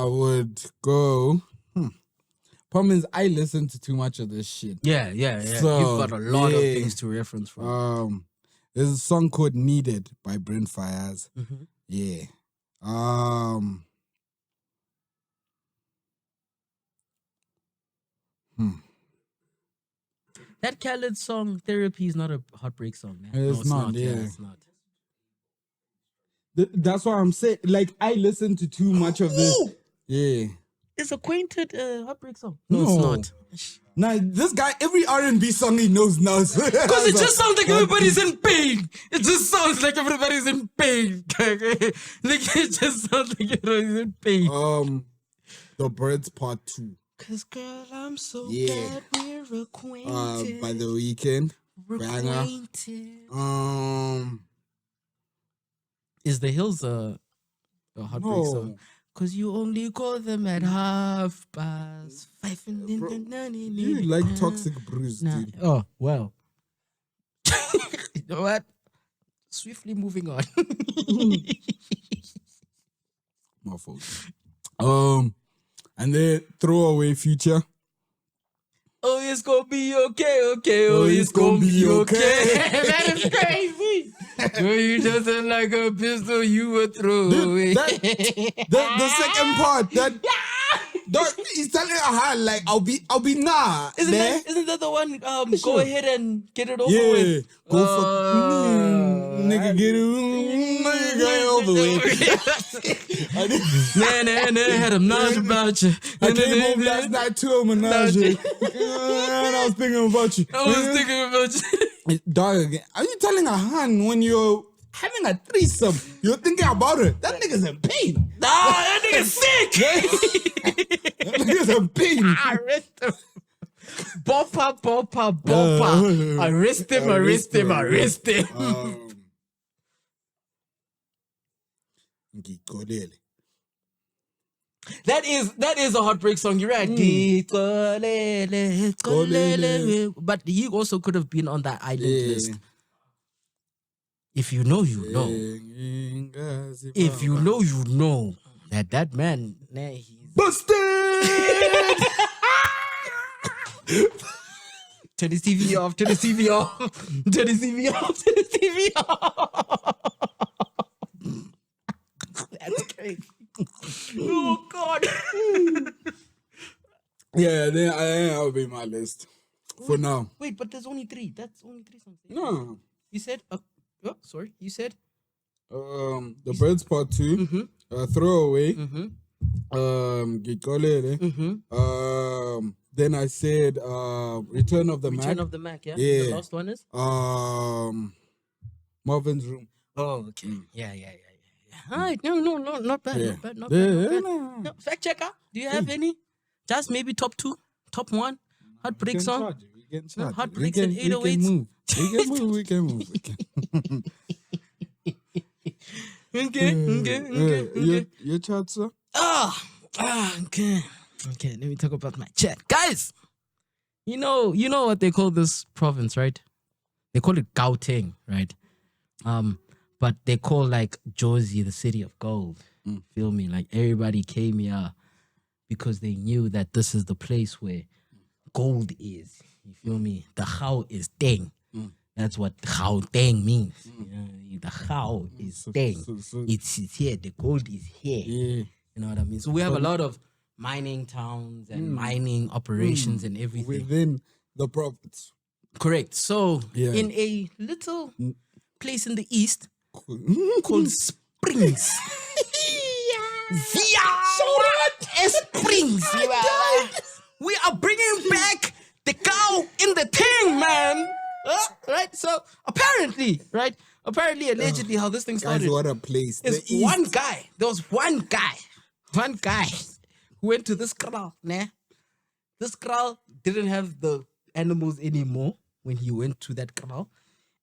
would go problem is I listen to too much of this shit. Yeah. So, You've got a lot of yeah. things to reference from. There's a song called Needed by Brent Fayaz. Mhm. Yeah. That Khaled song, Therapy, is not a heartbreak song. Man. It's not, yeah. It's not. That's what I'm saying. Like, I listen to too much of this. Ooh! Yeah. It's Acquainted heartbreak song. No. It's not. Nah, this guy, every R&B song he knows now. Because it just sounds like everybody's in pain. It just sounds like everybody's in pain. Like, it just sounds like everybody's in pain. The Birds Part 2. Cause girl, I'm so Yeah. glad we're acquainted. By The Weeknd. We're Banger. acquainted. Is The Hills a heartbreak No. song? Cause you only call them at 5:30. You like Toxic Bruise, Nah. dude. Oh, well. You know what? Swiftly moving on. My fault. And then Throwaway Future. Oh, it's gonna be okay, okay. Oh, it's gonna be okay. That is crazy. Girl, you just like a pistol you would throw away. The second part, he's telling her like I'll be nah. Isn't that the one? Go ahead and get it over Yeah, with. go for nigga, get it over with. Nah, had a knowledge about you. I came home last night to a menage, and I was thinking about you. I was thinking about you. Dog, are you telling a hun when you're having a threesome, you're thinking about her? That nigga's in pain. Nah, that nigga's sick. That nigga's in pain. Arrest him. Bopper. Arrest him. Gugulethu. That is a heartbreak song. You're right. Gugulethu. But he also could have been on that island list. If you know, you know. If you know, you know that man, nah, he's busted. Turn his TV off. Turn his TV off. Turn his TV off. Turn his TV off. That's crazy. Oh God. Yeah, then I'll be my list for now. Wait, but there's only 3. That's only 3 songs. No. You said. Sorry. You said. The Birds Part 2. Throwaway. Gugulethu. Then I said Return of the Mac. Return of the Mac. Yeah. Yeah. The last one is. Marvin's Room. Oh, okay. Yeah. All right. No, not bad. Yeah. Not bad. No. No, fact checker. Do you have any? Just maybe top 2, top 1 heartbreak song. We can Heartbreaks and 808s. We can move. Okay. Your chat, sir? Okay. Let me talk about my chat, guys. You know what they call this province, right? They call it Gauteng, right? But they call like Jozi the city of gold. Feel me? Like everybody came here because they knew that this is the place where gold is. You feel me? The how is dang. That's what Gauteng means. The how is dang. It's here. The gold is here. Yeah. You know what I mean? So we have a lot of mining towns and mining operations and everything. Within the province. Correct. So Yeah. in a little place in the east called Springs. Springs. We are bringing back the cow in the thing, man. Right? So apparently, allegedly, how this thing Guys, started what a place. is The one East. guy. There was one guy who went to this kraal. Nah, this kraal didn't have the animals anymore when he went to that kraal,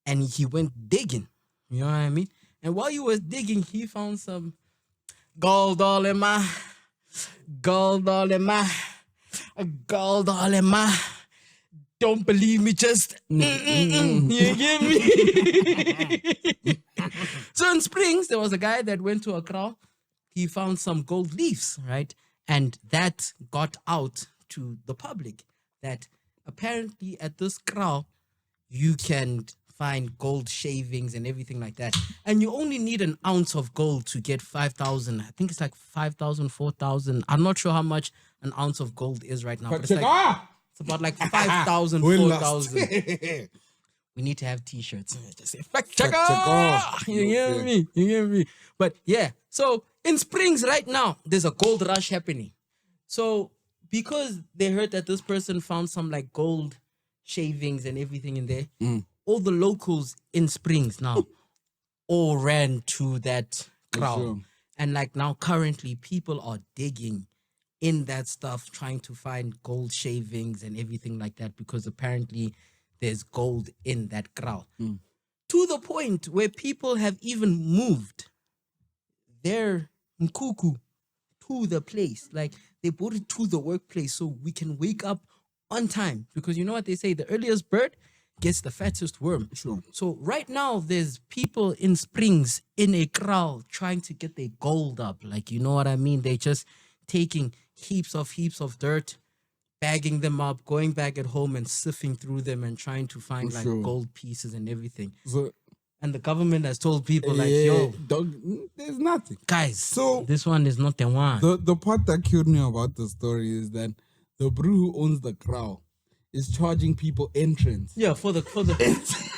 and he went digging. You know what I mean? And while he was digging, he found some gold all in my. Don't believe me, just you get me. So in Springs, there was a guy that went to a kraal. He found some gold leaves, right? And that got out to the public that apparently at this kraal, you can find gold shavings and everything like that. And you only need an ounce of gold to get 5,000. I think it's like 5,000, 4,000. I'm not sure how much an ounce of gold is right now. But it's like It's about like 5,000, We're 4,000. lost. We need to have t-shirts. Just say fact checker. checker. You get me? You get me? But yeah, so in Springs right now, there's a gold rush happening. So because they heard that this person found some like gold shavings and everything in there, all the locals in Springs now all ran to that crowd. Sure. And like now currently people are digging in that stuff, trying to find gold shavings and everything like that, because apparently there's gold in that crowd. To the point where people have even moved their nkuku to the place. Like they brought it to the workplace so we can wake up on time. Because you know what they say, the earliest bird gets the fattest worm. Sure. So right now there's people in Springs in a crowd trying to get their gold up. Like, you know what I mean? They're just taking heaps of dirt, bagging them up, going back at home and sifting through them and trying to find like sure. gold pieces and everything. So, And the government has told people like, yo, dog, there's nothing. guys, So- this one is not the one. The part that killed me about the story is that the bro who owns the crowd is charging people entrance. Yeah, for the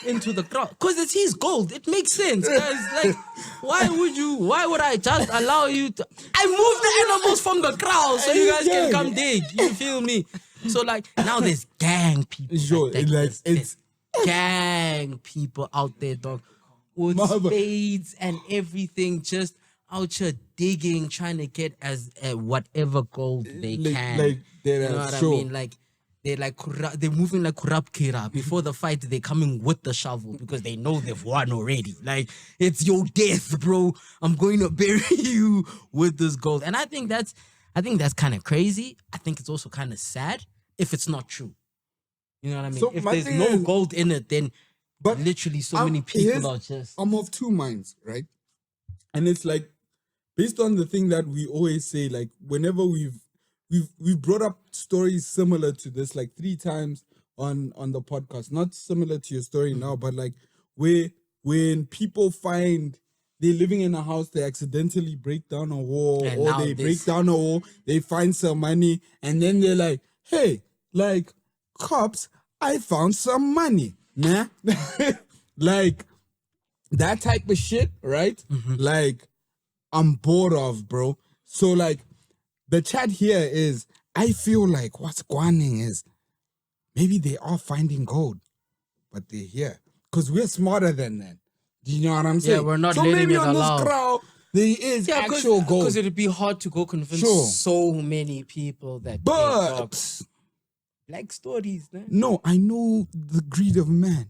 into the crowd, because it's his gold. It makes sense, guys. Like, why would I just allow you to? I move the animals from the crowd so you guys can come dig. You feel me? So like now there's gang people. Sure, there's gang people out there, dog, with Mother- spades and everything, just out here digging, trying to get as whatever gold they can. Like You know what I mean? Like they're moving like corrupt Kira. Before the fight, they're coming with the shovel because they know they've won already. Like, it's your death, bro. I'm going to bury you with this gold. And I think that's kind of crazy. I think it's also kind of sad if it's not true. You know what I mean? So if my there's thing no is- gold in it, then But literally so I'm- many people are just I'm of two minds, right? And it's like, based on the thing that we always say, like whenever we've brought up stories similar to this like 3 times on the podcast, not similar to your story now, but like where when people find they're living in a house, they accidentally break down a wall, And or now they this- break down a wall, they find some money, and then they're like, hey, like cops, I found some money, nah? Like that type of shit, right? Like I'm bored of, bro. So like the chat here is, I feel like what's going on is maybe they are finding gold, but they're here because we're smarter than that. Do you know what I'm saying? we're not so letting maybe it on allow. this crowd there is actual gold. Because it'd be hard to go convince Sure. so many people that But black stories, man. no, I know the greed of man.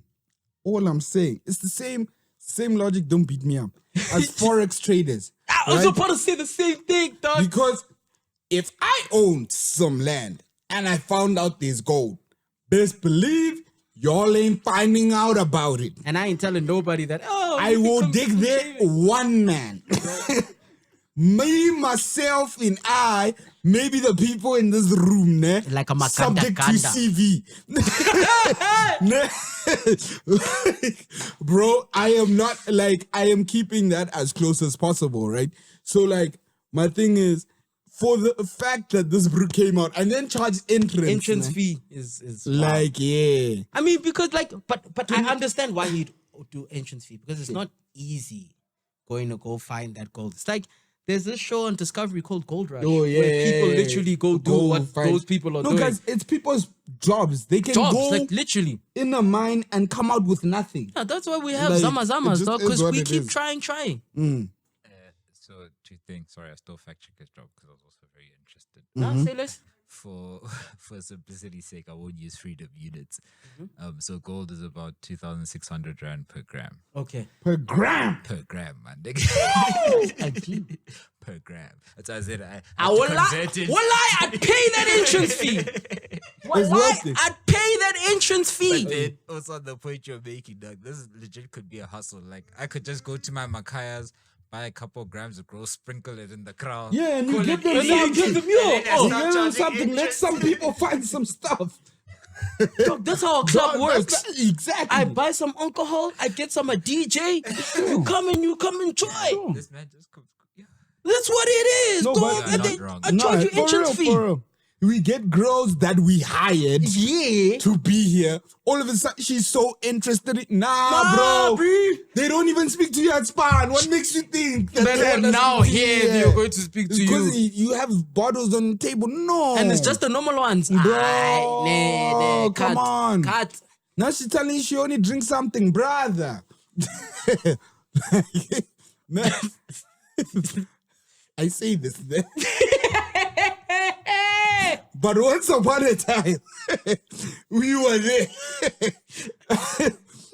All I'm saying, it's the same logic. Don't beat me up as forex traders. I was right? about to say the same thing, dog. Because if I owned some land and I found out there's gold, best believe y'all ain't finding out about it. And I ain't telling nobody that, I will dig there one man. Me, myself, and I, maybe the people in this room, ne, Like a makanda subject to kanda. CV. Ne? Like, bro, I am keeping that as close as possible, right? So like, my thing is, for the fact that this bro came out and then charged entrance ne? fee is Like, yeah. I mean, because like, but I understand why he'd do entrance fee, because it's not easy going to go find that gold. It's like there's this show on Discovery called Gold Rush, Oh, yeah, where people yeah, literally go do go what find- those people are No, doing. guys, it's people's jobs. They can Jobs, go like literally. in a mine and come out with nothing. Yeah, that's why we have Like, Zama it Zamas, just dog, is because what we it keep is. trying. So 2 things. Sorry, I still fact check his job because I was also very interested. Now say less. For simplicity's sake, I won't use freedom units. So gold is about 2,600 rand per gram. Okay. Per gram. Per gram, man. Per gram. That's why I said I will lie, I'd pay that entrance fee. It's worth it. I'd pay that entrance fee. But then also on the point you're making, Doug, this is legit could be a hustle. Like I could just go to my Makayas, buy a couple of grams of gross, sprinkle it in the crowd. Yeah, and you call give it them elite, something. and then I Oh, start give them charging something. Let interest. some people find some stuff. Dog, that's how a club Dog, works. Exactly. I buy some alcohol, I get some a DJ. You come enjoy. This man just comes. Yeah. That's what it is, No, dog. but- And You're then not wrong. I charge you for entrance real, fee. for real. we get girls that we hired Yeah. to be here. All of a sudden, she's so interested in. Nah, bro. They don't even speak to you at Span. What makes you think that they But want us now to be here they're going to speak to Because you. you have bottles on the table. No. And it's just the normal ones. Bro, Nah, come cut, on. Cut. Now she's telling you she only drinks something, brother. I say this, but once upon a time, we were there.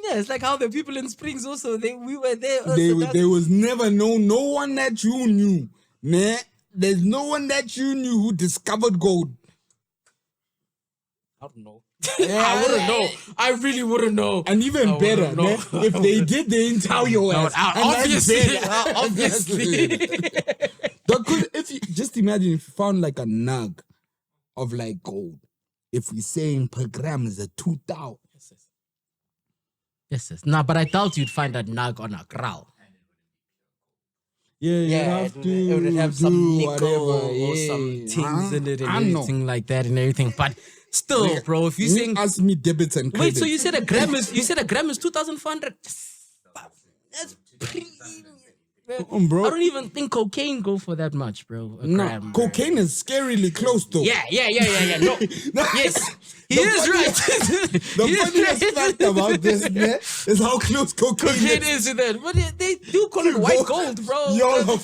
Yeah, it's like how the people in Springs also, we were there. Also, There was never no one that you knew. Nah, there's no one that you knew who discovered gold. I don't know. I wouldn't know. I really wouldn't know. And even better, know. nah, if they did, they didn't tell your ass. Obviously. Because if you just imagine if you found like a nug of like gold, if we saying per gram is a 2,000. Yes. Nah, but I doubt you'd find a nug on a growl. Yeah, you have to it would have some do nickel whatever, or yeah. some things in it and I know. everything like that and everything. But still, bro, if you You saying ask me debits and wait, credits. so you said a gram is 2,400? That's premium. Bro. I don't even think cocaine go for that much, bro. A No, gram. cocaine is scarily close though. Yeah. No. Yes. He is right. The He is funniest right. fact about this man, is how close cocaine Cocaine is. is to that. But they do call it white gold, bro. Y'all are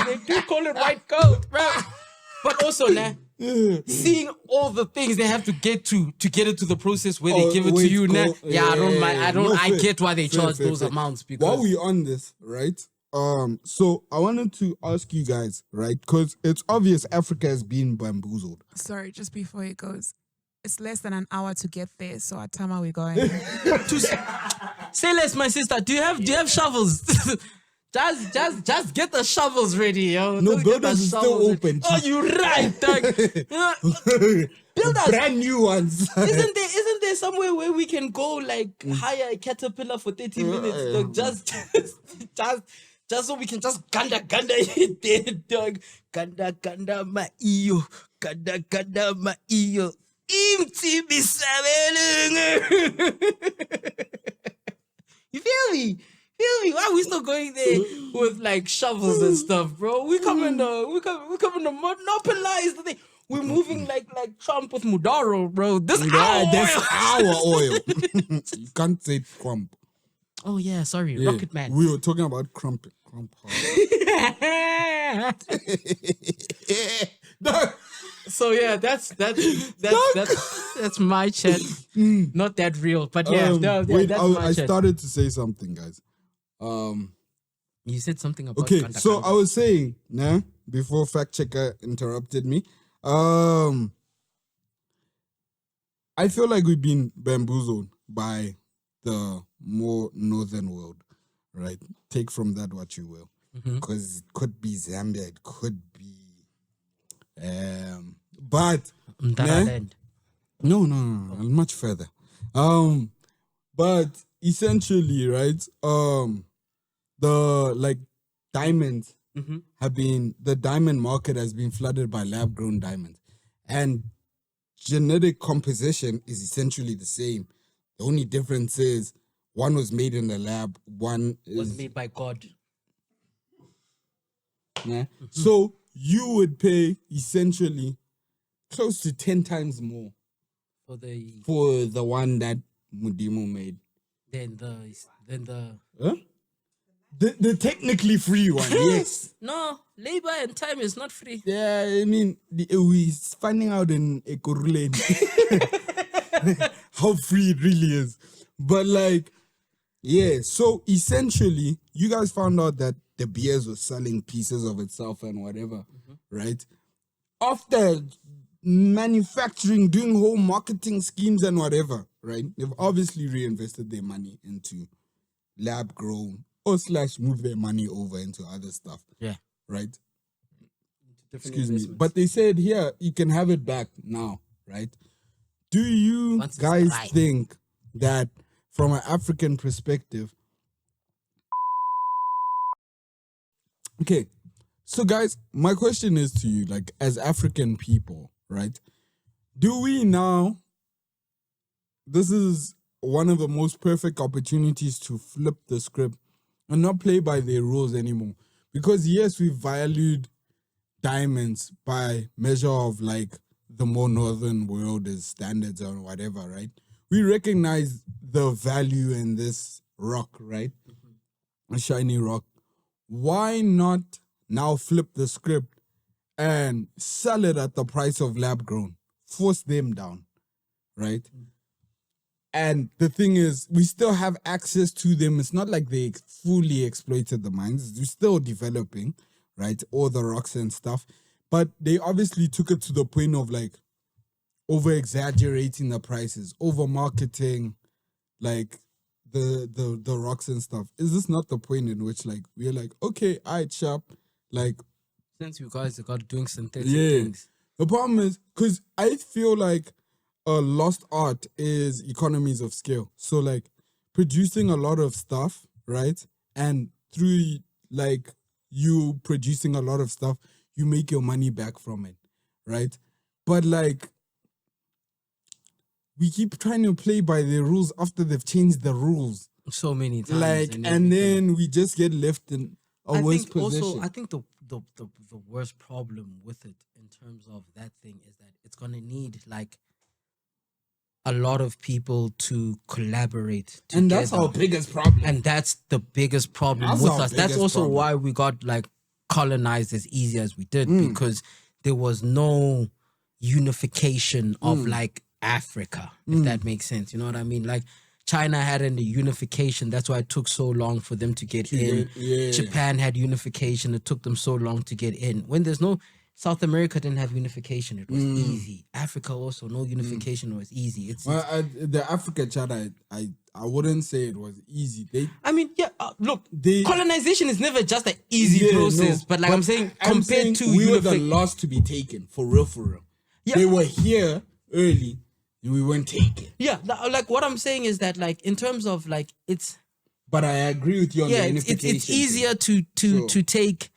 They do call it white gold, bro. But also, nah, seeing all the things they have to get get into the process where they give it to you, nah. Yeah, I don't mind. I get why they charge those amounts because While we on this, right? So I wanted to ask you guys, right? Because it's obvious Africa has been bamboozled. Sorry, just before it goes, it's less than an hour to get there. So what time are we going? say less, my sister. Do you have shovels? Just get the shovels ready, yo. No, Just get the builders is still shovels ready. open. Oh, you right, dog. Builders. Brand new ones. Isn't there somewhere where we can go like hire a caterpillar for 30 minutes, dog? Just so we can just ganda it there, dog. Ganda ma iyo. Ganda ma iyo. Imti bisabelungu. You feel me? Why are we still going there with like shovels and stuff, bro? We coming to monopolize the thing. We're moving like Trump with Mudaro, bro. That's our oil. You can't say Trump. Oh yeah, sorry, Rocket Man. We were talking about Crump. So yeah, that's my chat. Not that real, but yeah, wait, that's my I chat. started to say something, guys. You said something about Okay, Kanda so Kanda. I was saying, nah, before fact checker interrupted me. I feel like we've been bamboozled by the more northern world, right? Take from that what you will, because it could be Zambia, it could be, but Mdaraland. no, much further. But essentially, right? The like diamonds have been, the diamond market has been flooded by lab grown diamonds, and genetic composition is essentially the same. The only difference is one was made in the lab, one Was made by God. yeah. So you would pay essentially close to 10 times more For the for the one that Mudimo made. then the Huh? The technically free one, yes. no, labor and time is not free. Yeah, I mean, we're finding out in Ekurhuleni how free it really is. But like, yeah, so essentially, you guys found out that the beers were selling pieces of itself and whatever, right? After manufacturing, doing whole marketing schemes and whatever, right? They've obviously reinvested their money into lab grown or / move their money over into other stuff, Yeah. right? Excuse me. But they said here, you can have it back now, right? Do you Once it's guys dry. think that from an African perspective? Okay. So guys, my question is to you, like as African people, right? Do we now? This is one of the most perfect opportunities to flip the script and not play by their rules anymore. Because yes, we valued diamonds by measure of like the more northern world is standards or whatever, right? We recognize the value in this rock, right? A shiny rock. Why not now flip the script and sell it at the price of lab grown? Force them down, right? And the thing is, we still have access to them. It's not like they fully exploited the mines. They're still developing, right? All the rocks and stuff. But they obviously took it to the point of like over-exaggerating the prices, over-marketing, like the rocks and stuff. Is this not the point in which like we're like, okay, all right, sharp, like Since you guys got doing synthetic yeah. things. The problem is because I feel like a lost art is economies of scale. So like producing a lot of stuff, right? And through like you producing a lot of stuff, you make your money back from it, right? But like we keep trying to play by the rules after they've changed the rules. So many times. Like, and and everything. then we just get left in a worse position. Also, I think the worst problem with it in terms of that thing is that it's gonna need like a lot of people to collaborate together. And that's our biggest problem. And that's the biggest problem That's with our us. That's biggest also problem. why we got like colonized as easy as we did, because there was no unification of like Africa, if that makes sense. You know what I mean? Like China had a unification. That's why it took so long for them to get in. yeah. Japan had unification. It took them so long to get in. When there's no South America didn't have unification. It was easy. Africa also, no unification was easy. It's Well, the Africa chat, I wouldn't say it was easy. look, They- colonization is never just an easy Yeah, process. no, But like I'm saying, compared to we were the unification. last to be taken, for real. Yeah. They were here early, and we weren't taken. Yeah, like what I'm saying is that like in terms of like it's But I agree with you on the it's unification. easier to Sure. take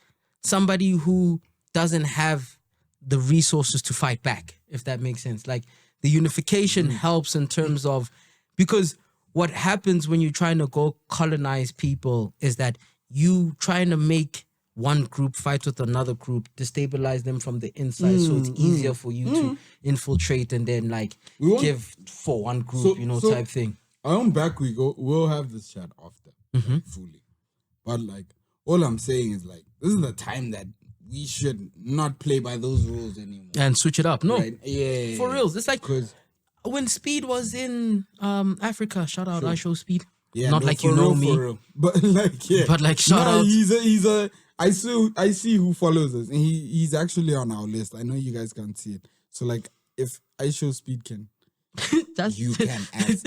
somebody who doesn't have the resources to fight back, if that makes sense. Like the unification helps in terms of, because what happens when you're trying to go colonize people is that you trying to make one group fight with another group, destabilize them from the inside, so it's easier for you to infiltrate and then like We won't- give for one group, So- type thing. On back we go. We'll have this chat after like, fully. But like all I'm saying is like this is the time that we should not play by those rules anymore. And switch it up. No, Right? Yeah. for reals. It's like Because when Speed was in Africa, shout out I Show Speed. yeah, Not no, like for you know real, me. for real. But like yeah. But, like, shout Nah, out. He's a I see who follows us, and he's actually on our list. I know you guys can't see it. So like if I Show Speed can, That's you can ask.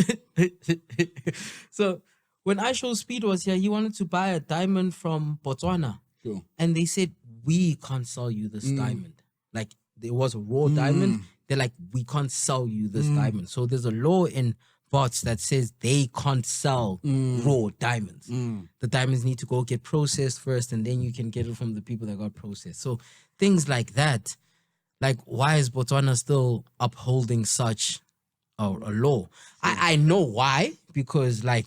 So when I Show Speed was here, he wanted to buy a diamond from Botswana. Sure. And they said, we can't sell you this diamond. Like there was a raw diamond. They're like, we can't sell you this diamond. So there's a law in bots that says they can't sell raw diamonds. The diamonds need to go get processed first, and then you can get it from the people that got processed. So things like that. Like, why is Botswana still upholding such a law? I know why, because like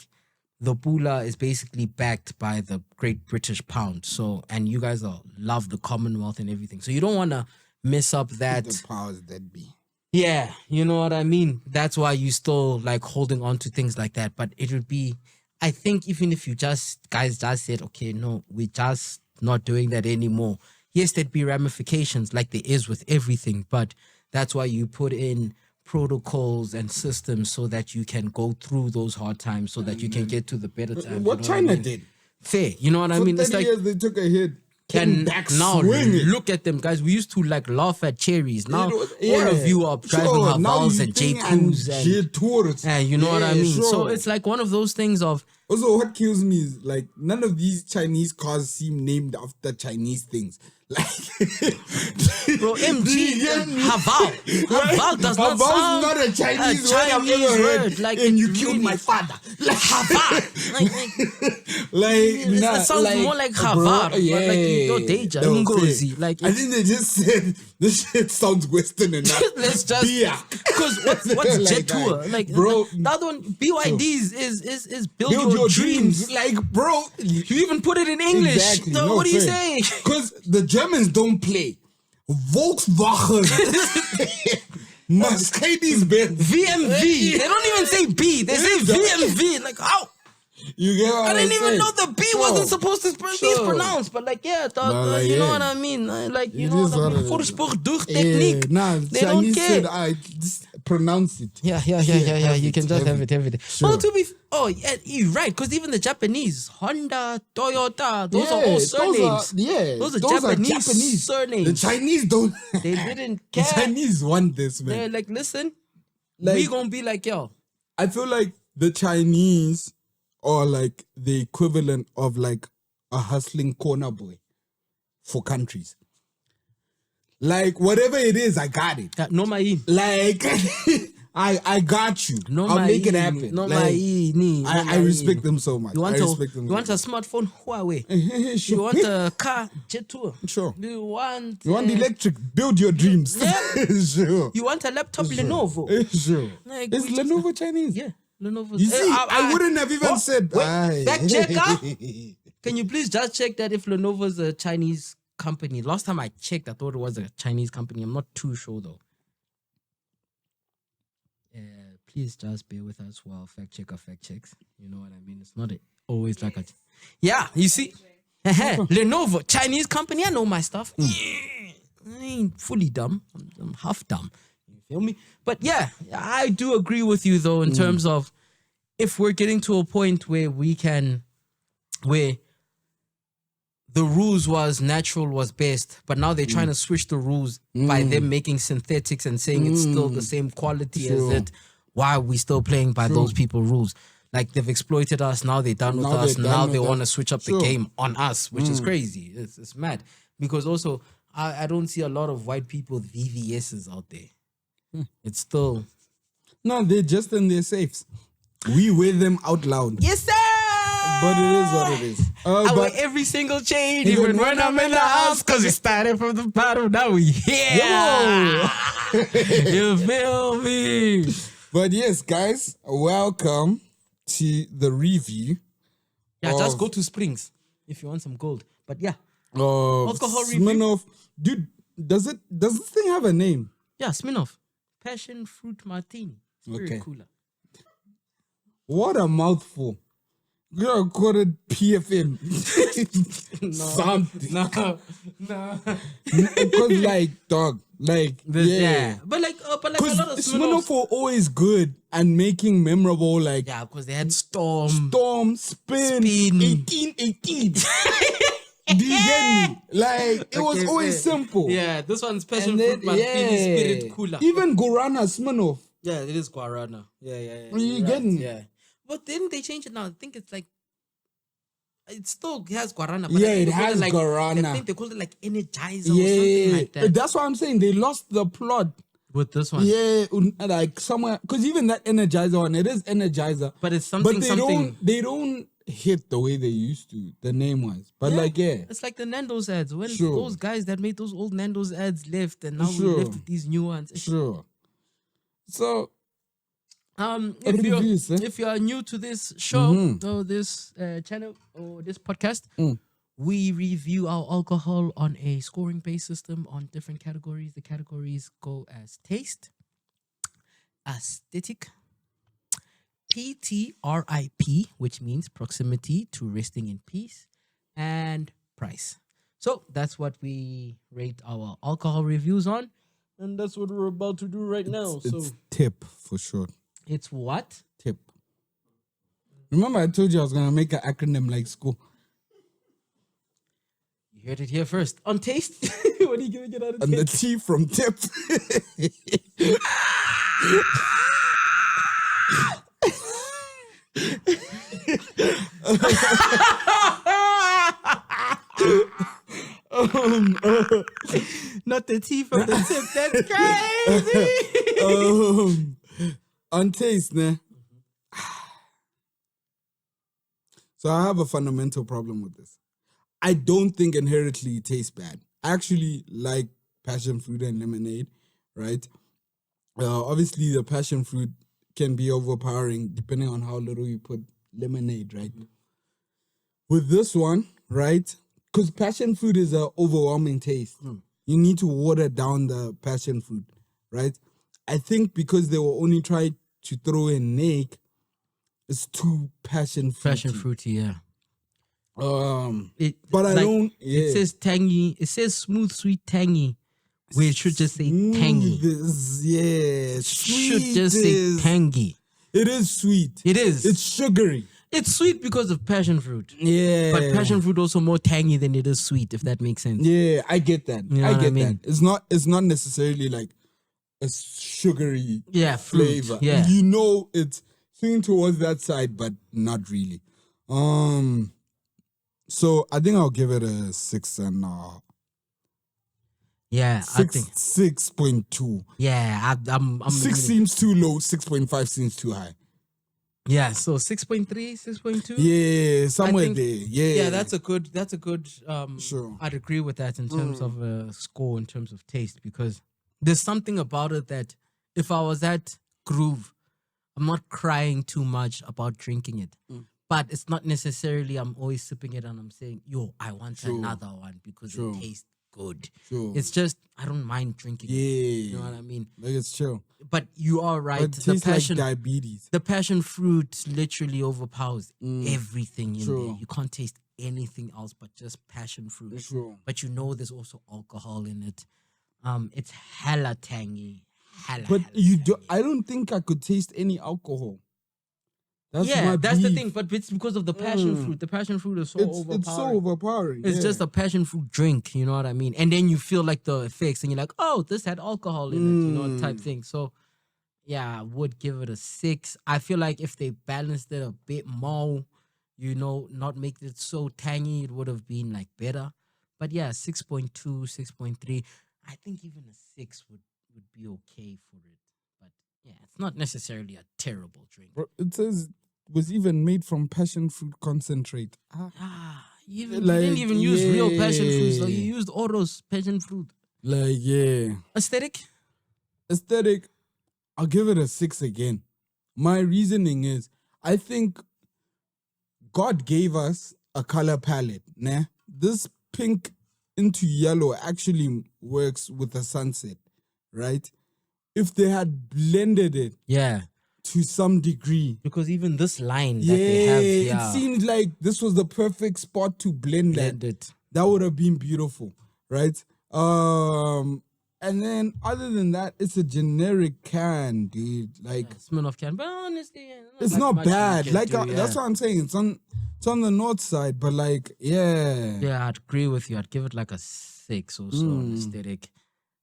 the Pula is basically backed by the Great British Pound. So, and you guys love the Commonwealth and everything. So you don't want to mess up that. The powers that be. Yeah, you know what I mean? That's why you still like holding on to things like that. But it would be, I think even if you guys just said, okay, no, we're just not doing that anymore. Yes, there'd be ramifications like there is with everything. But that's why you put in protocols and systems so that you can go through those hard times, so that you can get to the better times. What you know China I mean? did. Fair, you know what I For mean? 30 It's like, years they took a hit. Came and back now swinging. look at them, guys. We used to like laugh at cherries. Now It was- all of you are driving sure, now Havals you and J think and Crews and J-Tours. you know what I Yeah, mean? So sure. it's like one of those things of, Also, what kills me is like none of these Chinese cars seem named after Chinese things. Bro, MG, Haval. Haval does not Haval's sound not a Chinese word I've Chinese ever heard. word. Like, And it you killed really- my father. Haval. It sounds more like Havar, but like your Deja, Ngozi. Like, I think they just said this shit sounds Western enough. let's just Beer. because what's Like Jet that. Tour? Like, Bro, the other one, BYDs is build build your dreams. Like, bro, You even put it in English. Exactly. So No, what do you fair. say? Because the Germans don't play. Volkswagen. Mercedes-Benz. VMV. They don't even say B. They say VMV. Like, how? You get what I didn't even saying? know the B wasn't supposed to be Sure. pronounced. But like, yeah, like, you know yeah. what I mean? Like, you It know is what I what mean? it is. Voorspoedig technique. Nah, They Chinese don't said, care. I just pronounce it. Yeah. Have You can it, just have have it. it. Sure. Well, yeah, you're right. Because even the Japanese, Honda, Toyota, those are all surnames. Those are Japanese surnames. The Chinese don't. They didn't The care. Chinese want this, man. They're like, listen, Like- we gonna be like, yo. I feel like the Chinese are like the equivalent of like a hustling corner boy for countries. Like whatever it is, I got it. No main. Like I got you. No I'll make it main. happen. No Like, main. I respect them so much. You want I respect a them. you want a smartphone Huawei. Sure. You want a car Jet Tour. Sure. You want electric? Build your dreams. Yeah. Sure. You want a laptop Lenovo. Sure. Like, Is we just- Lenovo Chinese? Yeah, Lenovo. You see, I wouldn't have even said. Wait, Aye. fact checker? Can you please just check that if Lenovo's a Chinese company? Last time I checked, I thought it was a Chinese company. I'm not too sure though. Please just bear with us while fact checks. You know what I mean? It's not always like a. Yeah, you see, Lenovo, Chinese company. I know my stuff. I ain't fully dumb. I'm half dumb. You feel me? But yeah, I do agree with you though in terms of if we're getting to a point where where the rules was natural was best, but now they're trying to switch the rules by them making synthetics and saying it's still the same quality as True. it. Why are we still playing by those people rules? Like they've exploited us, now they're done with Now us. they're done Now with they us. want to switch up the Sure. game on us, which is crazy. It's mad. Because also I don't see a lot of white people VVSs out there. It's still No, they're just in their safes. We wear them out loud. yes, sir. But it is what it is. I But wear every single chain, even when I'm in the house, cause it started from the bottom. Now we here. You feel me? But yes, guys, welcome to the review Yeah, just of- go to Springs if you want some gold. But yeah, of Alcohol review? Smirnoff. Dude, does this thing have a name? yeah, Smirnoff, passion fruit martini, spirit Okay. cooler. What a mouthful. You gotta call it PFM. Something. No. Because like, dog, like, yeah. But like a Because lot of Smirnoff Smirnoff. were always good and making memorable, like, Yeah, because they had Storm. Storm, Spin, Spin. 1818. Do you get me? Like, it was Okay, always fair. simple. Yeah, this one's passion And then, fruit martini, spirit cooler. Even Guarana Smirnoff. Yeah, it is Guarana. Yeah. You You're getting me? Yeah. But then they changed it now. I think it's like it still has Guarana. But Yeah, I think it they call has like, Guarana. I think they called it like Energizer or something Yeah, like that. that's what I'm saying. They lost the plot. With this one. Yeah, like somewhere, because even that Energizer one, it is Energizer, But it's something but they don't hit the way they used to. The name was, but like It's like the Nando's ads. When Sure. those guys that made those old Nando's ads left and now Sure. we left with these new ones. sure. So If Reviews, if you are new to this show or this channel or this podcast, we review our alcohol on a scoring-based system on different categories. The categories go as taste, aesthetic, PTRIP, which means proximity to resting in peace, and price. So that's what we rate our alcohol reviews on, and that's what we're about to do right now. So it's tip for sure. it's what? Tip. Remember, I told you I was gonna make an acronym like school. You heard it here first. On taste? What are you giving it out of And the taste? T from tip. Oh Not the tea from the tip. That's crazy. On taste, ne? So I have a fundamental problem with this. I don't think inherently it tastes bad. I actually like passion fruit and lemonade, right? Obviously, the passion fruit can be overpowering depending on how little you put lemonade, right? With this one, right? Because passion fruit is an overwhelming taste. You need to water down the passion fruit, right? I think because they were only trying to throw in Nake, it's too passion fruity. Passion fruity, yeah. But I like, don't. Yeah. It says tangy. It says smooth, sweet, tangy. Where it should just say tangy. Yeah, Should just say tangy. It is sweet. It is. It's sugary. It's sweet because of passion fruit. Yeah. But passion fruit also more tangy than it is sweet, if that makes sense. Yeah, I get that. You know I what I get mean? that. It's not necessarily like a sugary fruit. flavor. Yeah. You know it's swinging towards that side, but not really. So I think I'll give it a 6 and Yeah, I think. 6.2. Yeah, I'm 6 seems too low. 6.5 seems too high. Yeah, so 6.3, 6.2. Yeah, somewhere think- there. Yeah, Yeah, that's a good. Sure. I'd agree with that in terms of a score, in terms of taste, because there's something about it that if I was at Groove, I'm not crying too much about drinking it. But it's not necessarily I'm always sipping it and I'm saying, yo, I want Sure. another one because Sure. it tastes good. Sure. It's just I don't mind drinking it. You know what I mean? Like it's chill. But you are right. But it The tastes like passion diabetes. the passion fruit literally overpowers everything in True. there. You can't taste anything else but just passion fruit. True. But you know there's also alcohol in it. It's hella tangy. But you do. I don't think I could taste any alcohol. That's my that's the beef. thing. But it's because of the passion fruit. The passion fruit is so overpowering. It's so overpowering. It's yeah. just a passion fruit drink, you know what I mean? And then you feel like the effects and you're like, oh, this had alcohol in it, you know, type thing. So, yeah, I would give it a 6. I feel like if they balanced it a bit more, you know, not make it so tangy, it would have been like better. But yeah, 6.2, 6.3. I think even a 6 would be okay for it. But yeah, it's not necessarily a terrible drink. Bro, it says it was even made from passion fruit concentrate. You didn't even use real passion fruit, so you used Oro's passion fruit. Like, yeah. Aesthetic? Aesthetic, I'll give it a 6 again. My reasoning is, I think God gave us a color palette. Nah? This pink into yellow actually works with the sunset, right? If they had blended it Yeah. to some degree, Because even this line that they have here, it seemed like this was the perfect spot to blend that. blended. That would have been beautiful, right? And then other than that, it's a generic can, dude. Like Smirnoff can, but honestly, it's like not much you bad. can Like do, that's what I'm saying. It's on the north side, but like Yeah, I'd agree with you. I'd give it like a 6 or so on aesthetic.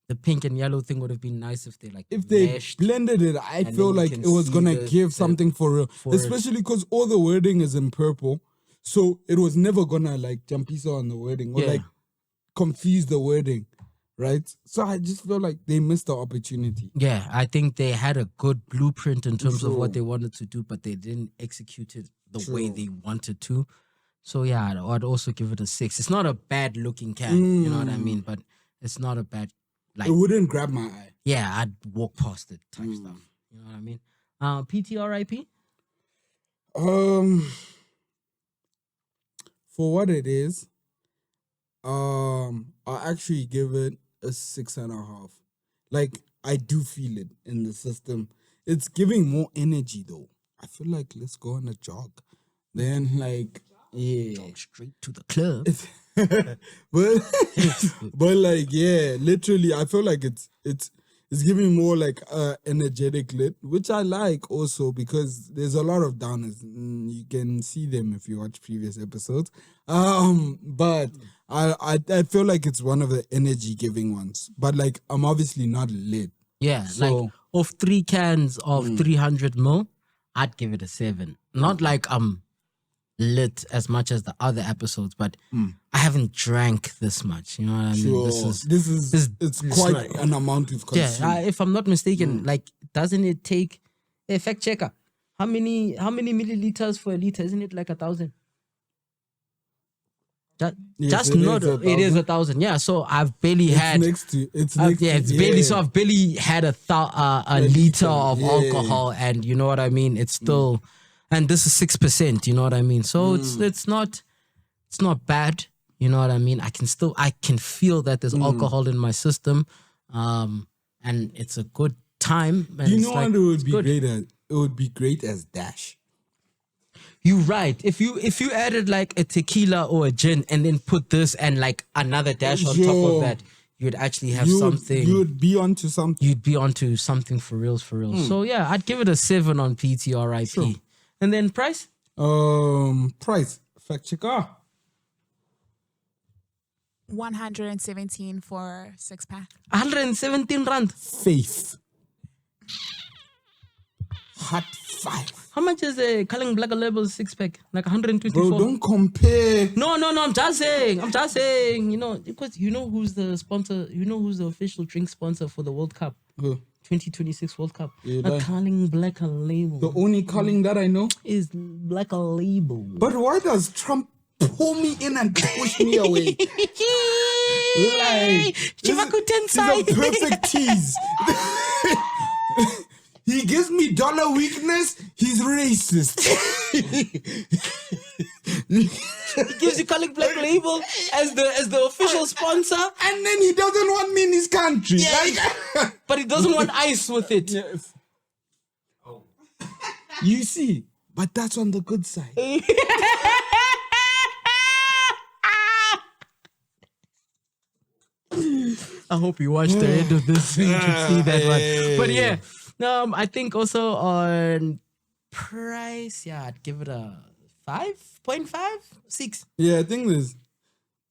The pink and yellow thing would have been nice if they like if they meshed. blended it, I then feel you like can it was see gonna the- give the- something for real. for it. Especially because all the wording is in purple, so it was never gonna like jumpisa on the wording or Yeah. like confuse the wording, right? So I just feel like they missed the opportunity. Yeah, I think they had a good blueprint in terms of what True. they wanted to do, but they didn't execute it the way True. they wanted to. So yeah, I'd also give it a 6. It's not a bad looking can, you know what I mean? But it's not a bad, like, It wouldn't grab my eye. yeah, I'd walk past it type stuff. You know what I mean? PTRIP? For what it is, I'll actually give it a 6.5. Like I do feel it in the system. It's giving more energy though. I feel like let's go on a jog. Then like yeah. Straight to the club. but like yeah, literally I feel like it's giving more like energetic lit, which I like also because there's a lot of downers. You can see them if you watch previous episodes. But I feel like it's one of the energy giving ones. But like I'm obviously not lit. Yeah, So- like of 3 cans of 300 ml, I'd give it a 7. Not like lit as much as the other episodes, but I haven't drank this much. You know what I mean? Sure. It's quite not- an amount we've consumed. Yeah, if I'm not mistaken, like, doesn't it take a fact checker? How many milliliters for a liter? Isn't it like 1,000? Yes, it is 1,000. Yeah, so I've barely had. It's barely. So I've barely had a liter of yeah. alcohol, and you know what I mean. It's still, and this is 6%. You know what I mean. So it's not bad. You know what I mean. I can feel that there's alcohol in my system, and it's a good time. And You it's know like, what it would it's be good. great as? It would be great as Dash. You're right. If you added like a tequila or a gin and then put this and like another dash on top Sure. of that, you'd actually have something. You'd be onto something. You'd be onto something for reals. So yeah, I'd give it a 7 on PTRIP. Sure. And then price? Price. Fact checker. 117 for 6-pack. 117 rand. Faith. Hot 5. How much is a Culling Black Label 6-pack? Like 124. Bro, don't compare. No, I'm just saying, you know, because you know who's the sponsor, you know who's the official drink sponsor for the World Cup, Who? 2026 World Cup. You A lie. Culling Black Label The only calling that I know. is Black Label. But why does Trump pull me in and push me away? Like, Chivakuten These are perfect tease. He gives me dollar weakness. He's racist. He gives you Culling Black Label as the official sponsor, And then he doesn't want me in his country. Like, but he doesn't want ice with it. yes. You see, but that's on the good side. I hope you watch the end of this so you can see that one. But yeah, I think also on price, yeah, I'd give it a 5.5, 6. Yeah, I think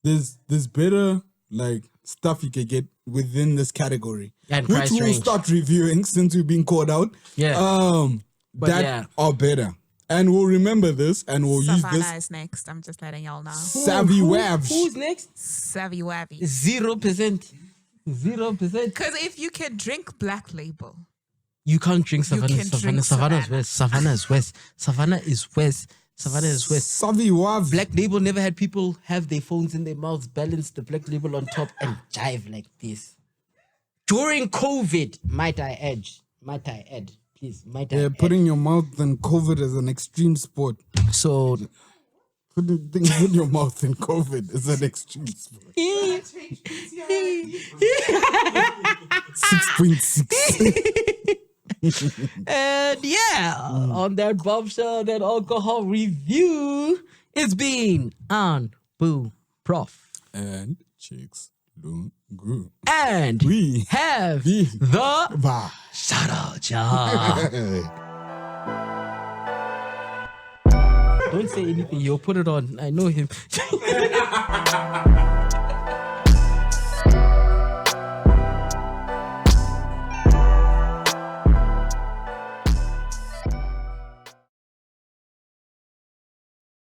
there's better like stuff you could get within this category, And which price we'll range. start reviewing since we've been called out. Yeah. That yeah. are better, and we'll remember this, and we'll use Savannah this. is next. I'm just letting y'all know. Savvy Wabs. Who's next? Savvy Wabby. 0%. 0%. Because if you can drink Black Label, You can't drink Savannah. can drink Savannah is Savannah. west. Savannah is west. Savannah is west. Savvy Wabs. Black Label never had people have their phones in their mouths, balance the Black Label on top, and jive like this. During COVID, might I add, please, might I Yeah, add. putting your mouth in COVID is an extreme sport. So, Putting things in your mouth in COVID is an extreme sport. 6.6. and yeah, on that bombshell, that alcohol review, it's been on Boo Prof. And Chix Proph. And We have the the Bah. shout out, y'all. Don't say anything, you'll put it on. I know him.